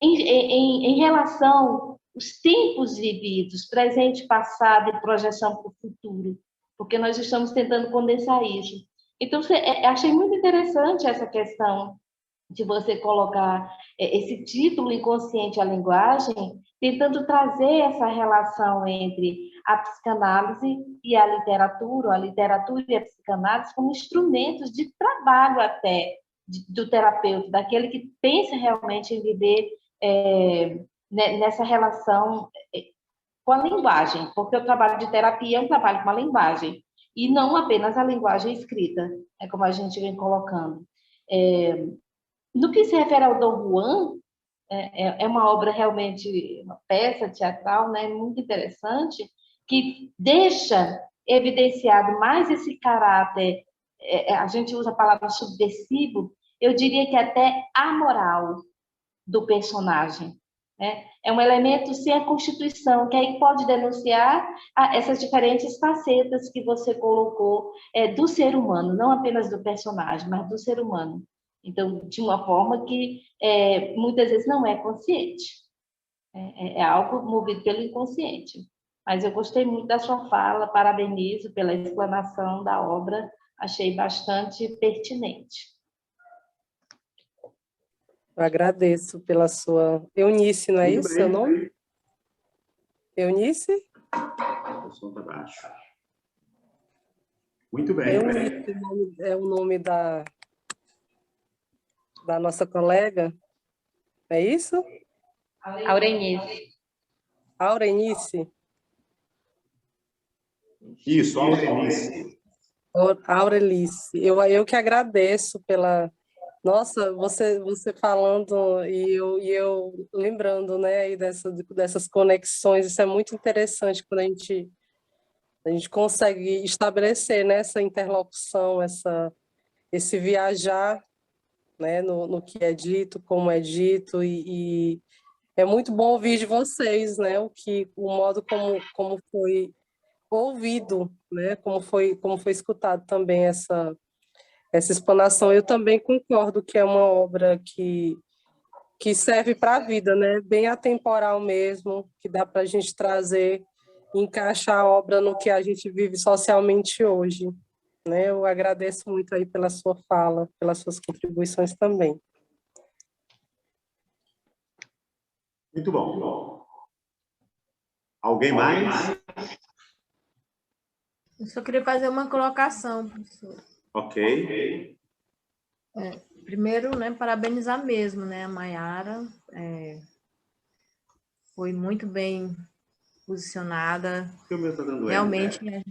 em relação os tempos vividos, presente, passado e projeção para o futuro, porque nós estamos tentando condensar isso. Então, achei muito interessante essa questão de você colocar esse título inconsciente à linguagem, tentando trazer essa relação entre a psicanálise e a literatura e a psicanálise como instrumentos de trabalho até do terapeuta, daquele que pensa realmente em viver nessa relação com a linguagem, porque o trabalho de terapia é um trabalho com a linguagem, e não apenas a linguagem escrita, como a gente vem colocando. No que se refere ao Dom Juan, é uma obra realmente, uma peça teatral, né, muito interessante, que deixa evidenciado mais esse caráter, a gente usa a palavra subversivo, eu diria que até amoral do personagem. Né? É um elemento sem a Constituição, que aí pode denunciar essas diferentes facetas que você colocou do ser humano, não apenas do personagem, mas do ser humano. Então, de uma forma que muitas vezes não é consciente. É algo movido pelo inconsciente. Mas eu gostei muito da sua fala, parabenizo pela explanação da obra, achei bastante pertinente. Eu agradeço pela sua... Eunice, não é isso seu nome? Eunice? O som está baixo. Muito bem. Eunice é o nome da nossa colega, é isso? Aurenice. Aurenice? Isso, Aurenice. Aurelice. Eu que agradeço pela... Nossa, você falando e eu lembrando, né, aí dessas conexões, isso é muito interessante quando a gente consegue estabelecer, né, essa interlocução, esse viajar, né, no que é dito, como é dito, e é muito bom ouvir de vocês, né, o modo como foi ouvido, né, como foi escutado também essa explanação. Eu também concordo que é uma obra que serve para a vida, né? Bem atemporal mesmo, que dá para a gente trazer, encaixar a obra no que a gente vive socialmente hoje. Né? Eu agradeço muito aí pela sua fala, pelas suas contribuições também. Muito bom. Alguém mais? Eu só queria fazer uma colocação, professor. Ok. Primeiro, né, parabenizar mesmo, né, a Maiara, foi muito bem posicionada, O meu tá dando realmente, né,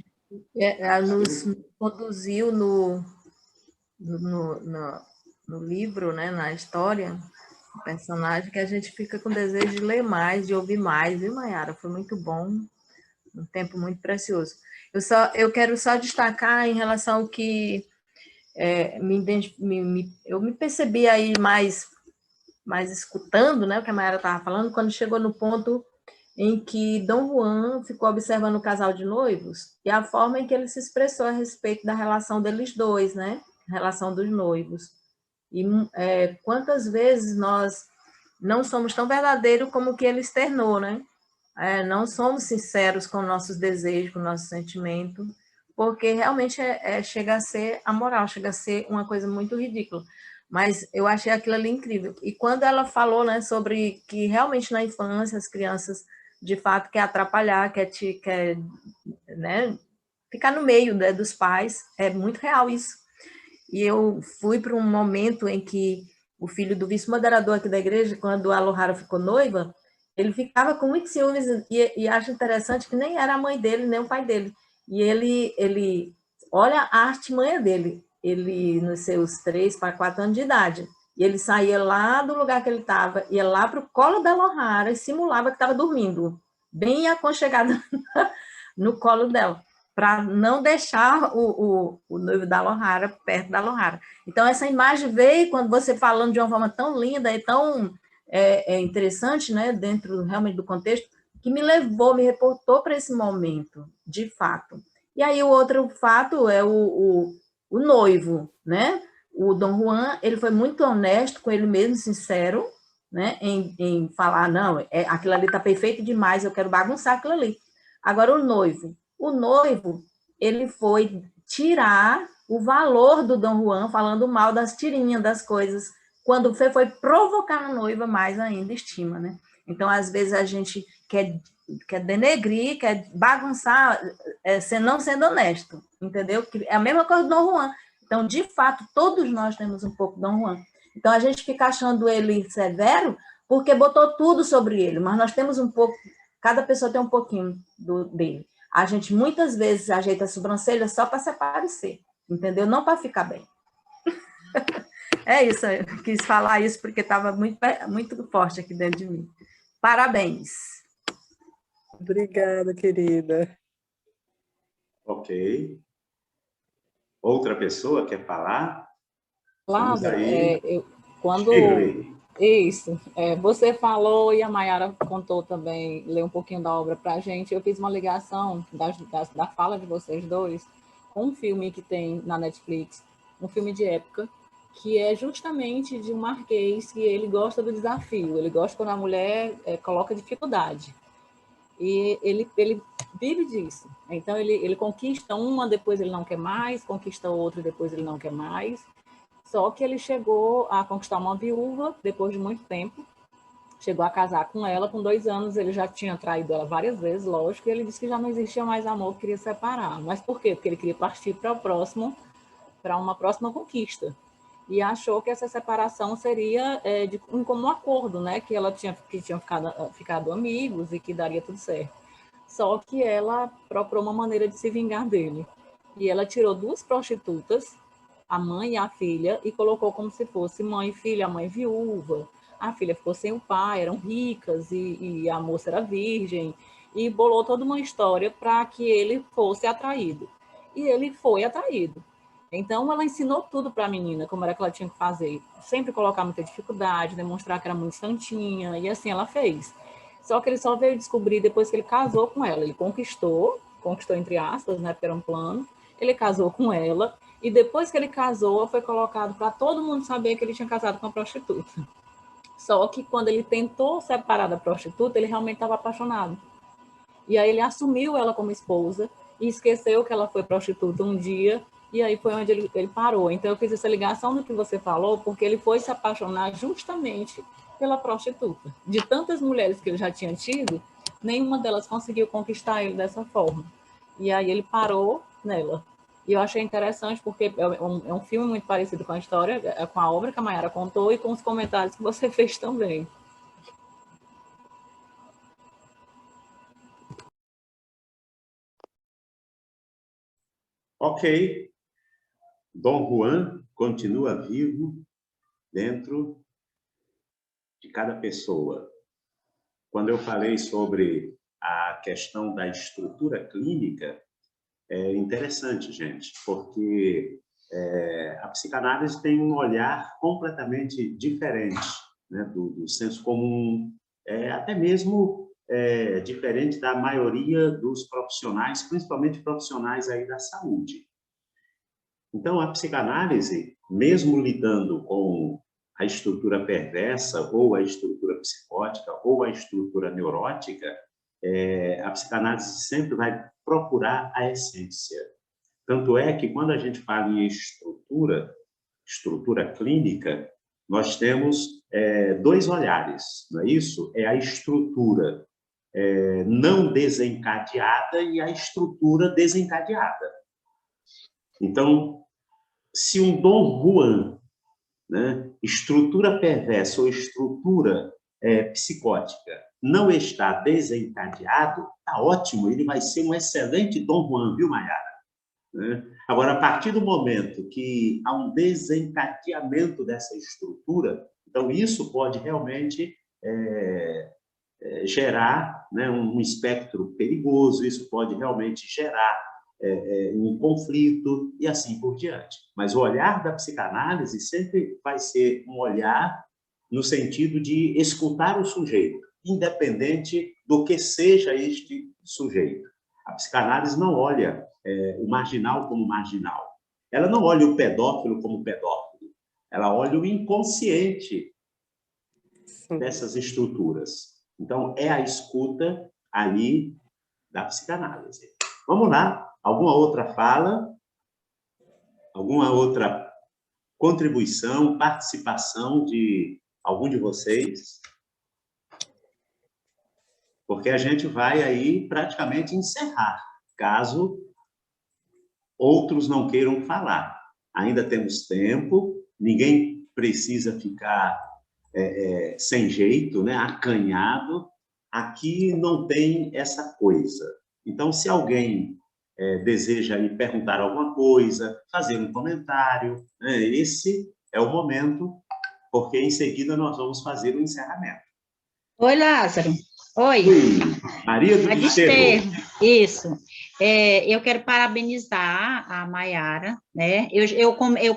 ela nos conduziu no livro, né, na história, o personagem, que a gente fica com desejo de ler mais, de ouvir mais, viu, Maiara? Foi muito bom, um tempo muito precioso. Eu quero só destacar em relação ao que eu me percebi aí mais escutando, né, o que a Maiara estava falando, quando chegou no ponto em que Dom Juan ficou observando o casal de noivos e a forma em que ele se expressou a respeito da relação deles dois, né, a relação dos noivos. E quantas vezes nós não somos tão verdadeiros como o que ele externou, né? Não somos sinceros com nossos desejos, com nossos sentimentos, porque realmente chega a ser amoral, chega a ser uma coisa muito ridícula. Mas eu achei aquilo ali incrível. E quando ela falou, né, sobre que realmente na infância as crianças, de fato, quer atrapalhar, quer né, ficar no meio, né, dos pais, é muito real isso. E eu fui para um momento em que o filho do vice-moderador aqui da igreja, quando a Lohara ficou noiva, ele ficava com muitos ciúmes e acho interessante que nem era a mãe dele, nem o pai dele. E ele olha a artimanha dele, ele nos seus 3 para 4 anos de idade, e ele saía lá do lugar que ele estava, ia lá para o colo da Lohara e simulava que estava dormindo, bem aconchegado no colo dela, para não deixar o noivo da Lohara perto da Lohara. Então, essa imagem veio quando você falando de uma forma tão linda e tão interessante, né, dentro realmente do contexto, que me levou, me reportou para esse momento, de fato. E aí o outro fato é o noivo, né? O Dom Juan, ele foi muito honesto com ele mesmo, sincero, né, em falar, não, aquilo ali está perfeito demais, eu quero bagunçar aquilo ali. Agora, o noivo, ele foi tirar o valor do Dom Juan, falando mal das tirinhas, das coisas, quando foi provocar na noiva mais ainda estima, né? Então, às vezes, a gente quer denegrir, quer bagunçar, não sendo honesto, entendeu? É a mesma coisa do Dom Juan. Então, de fato, todos nós temos um pouco do Dom Juan. Então, a gente fica achando ele severo porque botou tudo sobre ele, mas nós temos um pouco, cada pessoa tem um pouquinho dele. A gente muitas vezes ajeita a sobrancelha só para se aparecer, entendeu? Não para ficar bem. É isso, eu quis falar isso porque estava muito, muito forte aqui dentro de mim. Parabéns. Obrigada, querida. Ok. Outra pessoa quer falar? Vamos Lázaro, aí. quando Shirley. isso, você falou e a Mayara contou também, leu um pouquinho da obra para a gente, eu fiz uma ligação da fala de vocês dois com um filme que tem na Netflix, um filme de época, que é justamente de um marquês que ele gosta do desafio, ele gosta quando a mulher coloca dificuldade. E ele vive disso. Então, ele conquista uma, depois ele não quer mais, conquista outra, depois ele não quer mais. Só que ele chegou a conquistar uma viúva depois de muito tempo, chegou a casar com ela, com 2 anos ele já tinha traído ela várias vezes, lógico, e ele disse que já não existia mais amor, que queria separar. Mas por quê? Porque ele queria partir para uma próxima conquista. E achou que essa separação seria de um comum acordo, né? Que tinham ficado amigos e que daria tudo certo. Só que ela procurou uma maneira de se vingar dele. E ela tirou 2 prostitutas, a mãe e a filha, e colocou como se fosse mãe e filha, a mãe viúva. A filha ficou sem o pai, eram ricas, e a moça era virgem. E bolou toda uma história para que ele fosse atraído. E ele foi atraído. Então, ela ensinou tudo para a menina, como era que ela tinha que fazer. Sempre colocar muita dificuldade, demonstrar que era muito santinha, e assim ela fez. Só que ele só veio descobrir depois que ele casou com ela. Ele conquistou entre aspas, né, porque era um plano. Ele casou com ela, e depois que ele casou, foi colocado para todo mundo saber que ele tinha casado com uma prostituta. Só que quando ele tentou separar da prostituta, ele realmente estava apaixonado. E aí ele assumiu ela como esposa e esqueceu que ela foi prostituta um dia, e aí foi onde ele parou. Então eu fiz essa ligação do que você falou, porque ele foi se apaixonar justamente pela prostituta. De tantas mulheres que ele já tinha tido, nenhuma delas conseguiu conquistar ele dessa forma. E aí ele parou nela. E eu achei interessante porque é um filme muito parecido com a história, com a obra que a Mayara contou e com os comentários que você fez também. Ok. Dom Juan continua vivo dentro de cada pessoa. Quando eu falei sobre a questão da estrutura clínica, é interessante, gente, porque a psicanálise tem um olhar completamente diferente, né, do senso comum, até mesmo diferente da maioria dos profissionais, principalmente profissionais aí da saúde. Então, a psicanálise, mesmo lidando com a estrutura perversa, ou a estrutura psicótica, ou a estrutura neurótica, a psicanálise sempre vai procurar a essência. Tanto é que, quando a gente fala em estrutura clínica, nós temos dois olhares, não é isso? É a estrutura não desencadeada e a estrutura desencadeada. Então, se um Dom Juan, né, estrutura perversa ou estrutura psicótica, não está desencadeado, está ótimo, ele vai ser um excelente Dom Juan, viu, Mayara? Né? Agora, a partir do momento que há um desencadeamento dessa estrutura, então isso pode realmente gerar, né, um espectro perigoso, isso pode realmente gerar um conflito e assim por diante. Mas o olhar da psicanálise sempre vai ser um olhar no sentido de escutar o sujeito, independente do que seja este sujeito. A psicanálise não olha o marginal como marginal. Ela não olha o pedófilo como pedófilo. Ela olha o inconsciente dessas estruturas. Então, é a escuta ali da psicanálise. Vamos lá. Alguma outra fala? Alguma outra contribuição, participação de algum de vocês? Porque a gente vai aí praticamente encerrar, caso outros não queiram falar. Ainda temos tempo, ninguém precisa ficar sem jeito, né? Acanhado. Aqui não tem essa coisa. Então, se alguém deseja aí perguntar alguma coisa, fazer um comentário, né? Esse é o momento, porque em seguida nós vamos fazer o encerramento. Oi, Lázaro. Oi. Maria do Desterro. Isso. Eu quero parabenizar a Mayara, né?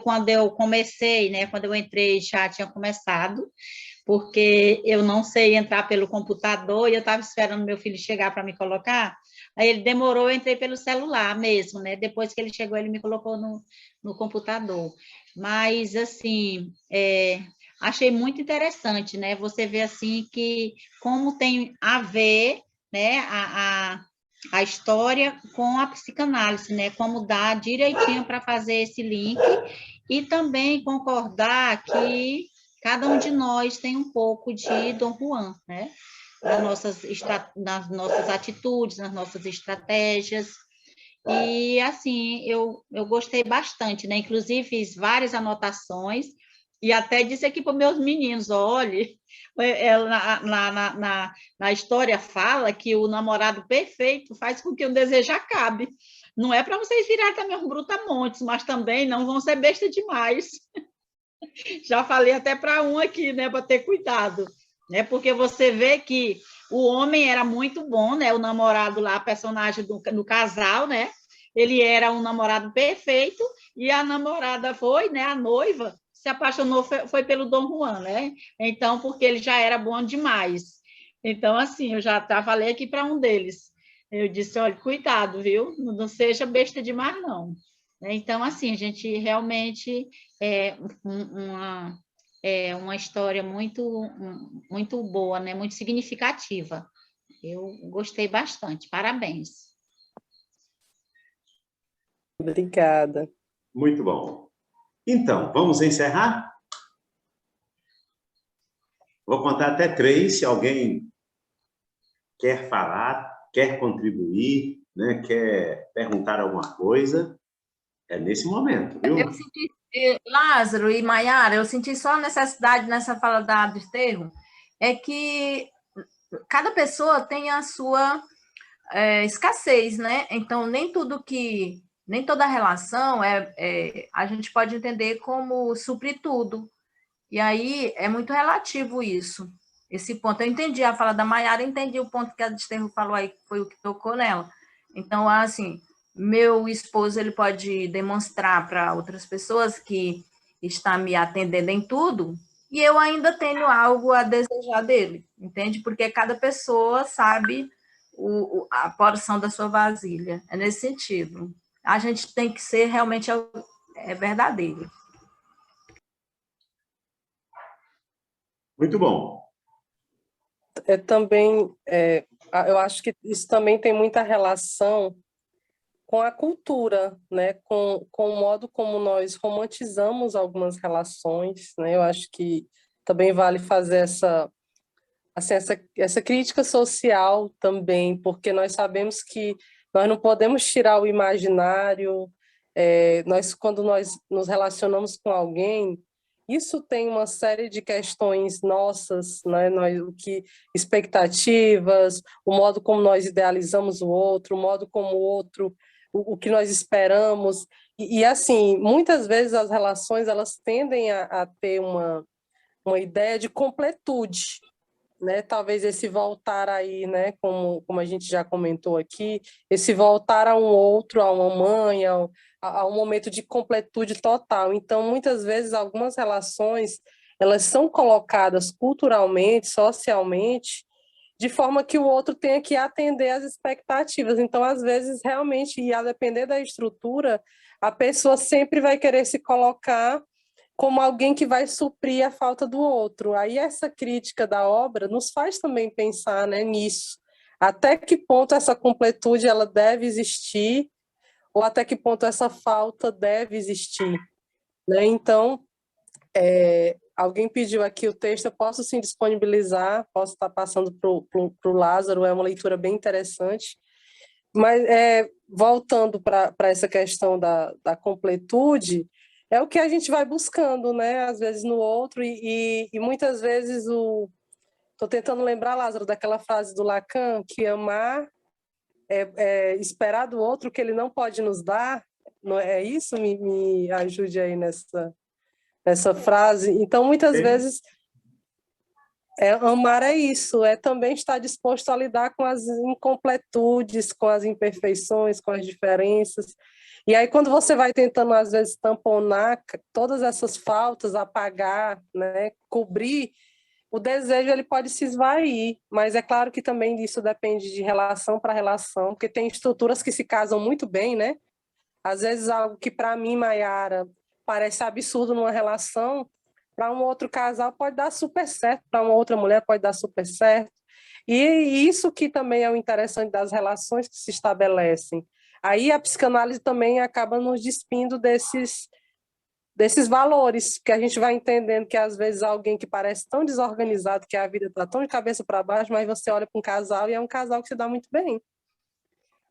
Quando eu comecei, né? Quando eu entrei, já tinha começado, porque eu não sei entrar pelo computador e eu estava esperando meu filho chegar para me colocar. Aí ele demorou, eu entrei pelo celular mesmo, né? Depois que ele chegou, ele me colocou no computador. Mas, assim, achei muito interessante, né? Você vê, assim, que como tem a ver, né, a história com a psicanálise, né? Como dá direitinho para fazer esse link e também concordar que cada um de nós tem um pouco de Dom Juan, né? Nas nossas atitudes, nas nossas estratégias. E, assim, eu gostei bastante, né? Inclusive, fiz várias anotações e até disse aqui para os meus meninos, olhe, na história fala que o namorado perfeito faz com que o desejo acabe. Não é para vocês virarem também um brutamontes, mas também não vão ser besta demais. Já falei até para um aqui, né, para ter cuidado, né? Porque você vê que o homem era muito bom, né? O namorado lá, personagem do casal, né? Ele era um namorado perfeito e a namorada foi, né? A noiva se apaixonou, foi pelo Dom Juan, né? Então, porque ele já era bom demais. Então, assim, eu já falei aqui para um deles. Eu disse, olha, cuidado, viu? Não seja besta demais, não. Então, assim, a gente realmente uma história muito boa, né? Muito significativa. Eu gostei bastante. Parabéns. Obrigada. Muito bom. Então, vamos encerrar? Vou contar até 3, se alguém quer falar, quer contribuir, né? Quer perguntar alguma coisa. É nesse momento, viu? Eu senti, Lázaro e Mayara, eu senti só a necessidade nessa fala da Desterro, é que cada pessoa tem a sua escassez, né? Então, nem toda relação a gente pode entender como suprir tudo. E aí é muito relativo isso, esse ponto. Eu entendi a fala da Mayara, entendi o ponto que a Desterro falou aí, que foi o que tocou nela. Então, assim, meu esposo ele pode demonstrar para outras pessoas que está me atendendo em tudo, e eu ainda tenho algo a desejar dele, entende? Porque cada pessoa sabe a porção da sua vasilha. É nesse sentido. A gente tem que ser realmente verdadeiro. Muito bom. Eu acho que isso também tem muita relação com a cultura, né? Com o modo como nós romantizamos algumas relações, né? Eu acho que também vale fazer assim, essa crítica social também, porque nós sabemos que nós não podemos tirar o imaginário, quando nós nos relacionamos com alguém, isso tem uma série de questões nossas, né? Expectativas, o modo como nós idealizamos o outro, o modo como o outro, o que nós esperamos, assim, muitas vezes as relações elas tendem a ter uma ideia de completude, né? Talvez esse voltar aí, né? Como a gente já comentou aqui, esse voltar a um outro, a uma mãe, a um momento de completude total. Então, muitas vezes, algumas relações, elas são colocadas culturalmente, socialmente, de forma que o outro tenha que atender às expectativas. Então, às vezes, realmente, e a depender da estrutura, a pessoa sempre vai querer se colocar como alguém que vai suprir a falta do outro. Aí essa crítica da obra nos faz também pensar, né, nisso. Até que ponto essa completude ela deve existir, ou até que ponto essa falta deve existir, né? Então, alguém pediu aqui o texto, eu posso sim disponibilizar, posso estar passando para o Lázaro, é uma leitura bem interessante. Mas, voltando para essa questão da completude, é o que a gente vai buscando, né? Às vezes no outro, e muitas vezes estou tentando lembrar, Lázaro, daquela frase do Lacan, que amar é esperar do outro que ele não pode nos dar. Não é isso? Me ajude aí nessa frase. Então, muitas vezes, amar é isso, é também estar disposto a lidar com as incompletudes, com as imperfeições, com as diferenças. E aí, quando você vai tentando, às vezes, tamponar todas essas faltas, apagar, né, cobrir, o desejo ele pode se esvair, mas é claro que também isso depende de relação para relação, porque tem estruturas que se casam muito bem, né? Às vezes, algo que para mim, Maiara, parece absurdo numa relação, para um outro casal pode dar super certo, para uma outra mulher pode dar super certo. E isso que também é o interessante das relações que se estabelecem. Aí a psicanálise também acaba nos despindo desses valores, que a gente vai entendendo que às vezes alguém que parece tão desorganizado, que a vida está tão de cabeça para baixo, mas você olha para um casal e é um casal que se dá muito bem.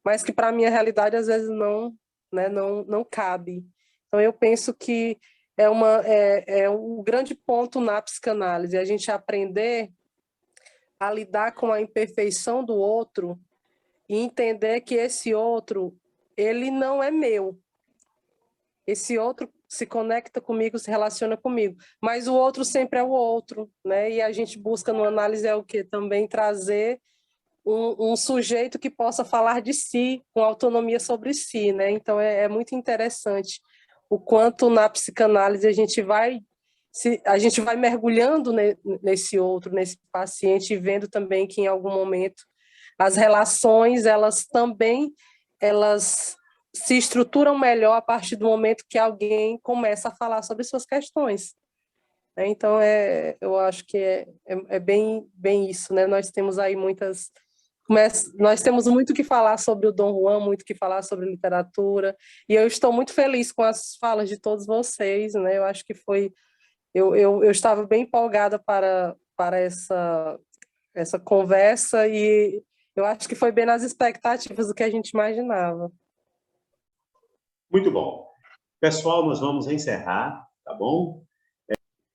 Mas que para a minha realidade às vezes não, né, não cabe. Então eu penso que é um grande ponto na psicanálise, a gente aprender a lidar com a imperfeição do outro e entender que esse outro, ele não é meu. Esse outro se conecta comigo, se relaciona comigo, mas o outro sempre é o outro, né? E a gente busca no análise o quê? Também trazer um sujeito que possa falar de si, com autonomia sobre si, né? Então é muito interessante o quanto na psicanálise a gente vai mergulhando nesse outro, nesse paciente, e vendo também que em algum momento as relações elas se estruturam melhor a partir do momento que alguém começa a falar sobre suas questões. Então eu acho que é bem isso, né? Nós temos aí nós temos muito o que falar sobre o Dom Juan, muito o que falar sobre literatura, e eu estou muito feliz com as falas de todos vocês, né? Eu acho que eu estava bem empolgada para essa conversa, e eu acho que foi bem nas expectativas do que a gente imaginava. Muito bom. Pessoal, nós vamos encerrar, tá bom?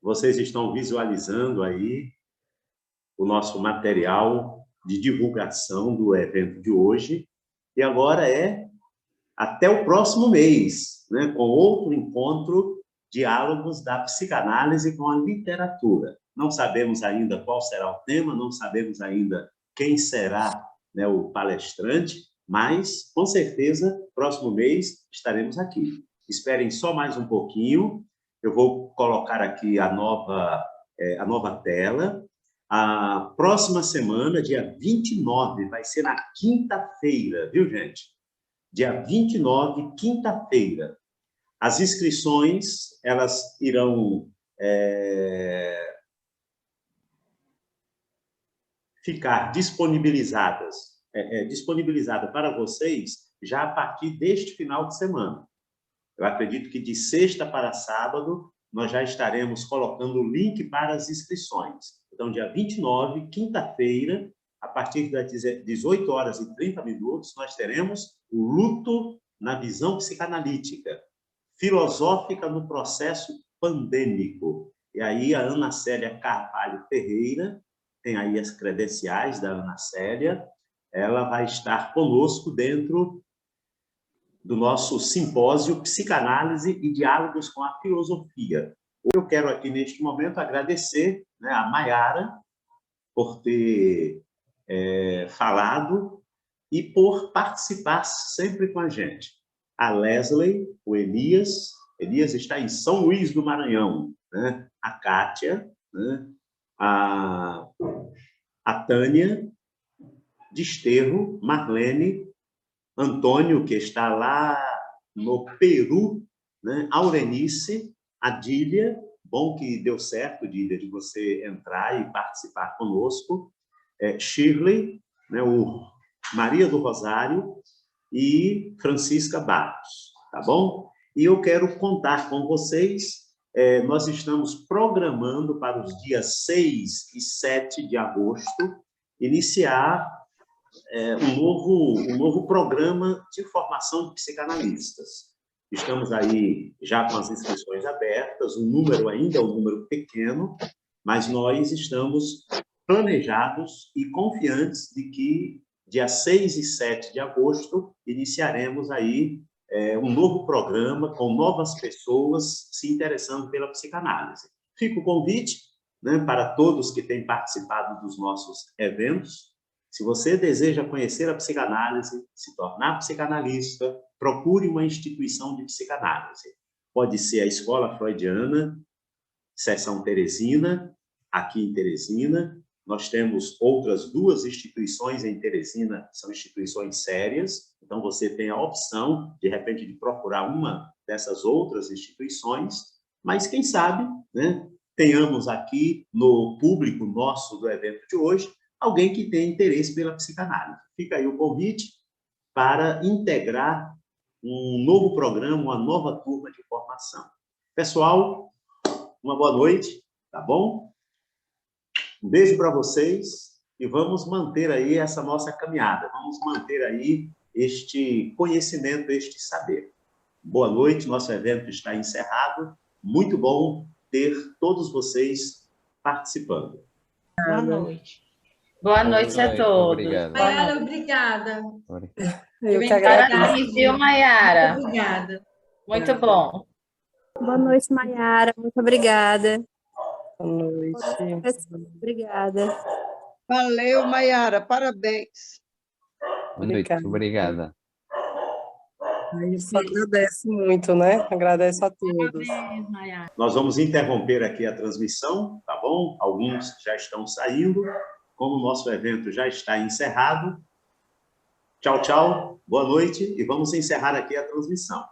Vocês estão visualizando aí o nosso material de divulgação do evento de hoje, e agora até o próximo mês, né, com outro encontro, Diálogos da Psicanálise com a Literatura. Não sabemos ainda qual será o tema, não sabemos ainda quem será, né, o palestrante, mas, com certeza, próximo mês estaremos aqui. Esperem só mais um pouquinho, eu vou colocar aqui a nova tela. A próxima semana, dia 29, vai ser na quinta-feira, viu, gente? Dia 29, quinta-feira. As inscrições, elas irão ficar disponibilizadas para vocês já a partir deste final de semana. Eu acredito que de sexta para sábado nós já estaremos colocando o link para as inscrições. Então, dia 29, quinta-feira, a partir das 18h30, nós teremos o luto na visão psicanalítica, filosófica no processo pandêmico. E aí a Ana Célia Carvalho Ferreira, tem aí as credenciais da Ana Célia, ela vai estar conosco dentro do nosso simpósio Psicanálise e Diálogos com a Filosofia. Eu quero aqui, neste momento, agradecer, né, a Maiara por ter falado e por participar sempre com a gente. A Leslie, o Elias está em São Luís do Maranhão, né? A Kátia, né? A Tânia, Desterro, Marlene, Antônio, que está lá no Peru, né? Aurenice, a Dília, bom que deu certo, Dília, de você entrar e participar conosco, Shirley, né? O Maria do Rosário e Francisca Barros, tá bom? E eu quero contar com vocês, nós estamos programando para os dias 6 e 7 de agosto iniciar um novo programa de formação de psicanalistas. Estamos aí já com as inscrições abertas, o número ainda é um número pequeno, mas nós estamos planejados e confiantes de que dia 6 e 7 de agosto iniciaremos aí um novo programa com novas pessoas se interessando pela psicanálise. Fica o convite, né, para todos que têm participado dos nossos eventos. Se você deseja conhecer a psicanálise, se tornar psicanalista, procure uma instituição de psicanálise. Pode ser a Escola Freudiana, Seção Teresina, aqui em Teresina. Nós temos outras 2 instituições em Teresina, que são instituições sérias. Então, você tem a opção, de repente, de procurar uma dessas outras instituições. Mas, quem sabe, né, tenhamos aqui no público nosso do evento de hoje alguém que tenha interesse pela psicanálise. Fica aí o convite para integrar um novo programa, uma nova turma de formação. Pessoal, uma boa noite, tá bom? Um beijo para vocês e vamos manter aí essa nossa caminhada, vamos manter aí este conhecimento, este saber. Boa noite, nosso evento está encerrado. Muito bom ter todos vocês participando. Boa noite. Boa noite a todos. Obrigado. Maiara, obrigada. Eu que agradeço. Parabéns, viu, Maiara? Obrigada. Muito bom. Boa noite, Maiara. Muito obrigada. Boa noite. Obrigada. Valeu, Maiara. Parabéns. Boa noite. Obrigada. Isso agradece muito, né? Agradeço a todos. Parabéns, Maiara. Nós vamos interromper aqui a transmissão, tá bom? Alguns já estão saindo. Como o nosso evento já está encerrado, tchau, tchau, boa noite, e vamos encerrar aqui a transmissão.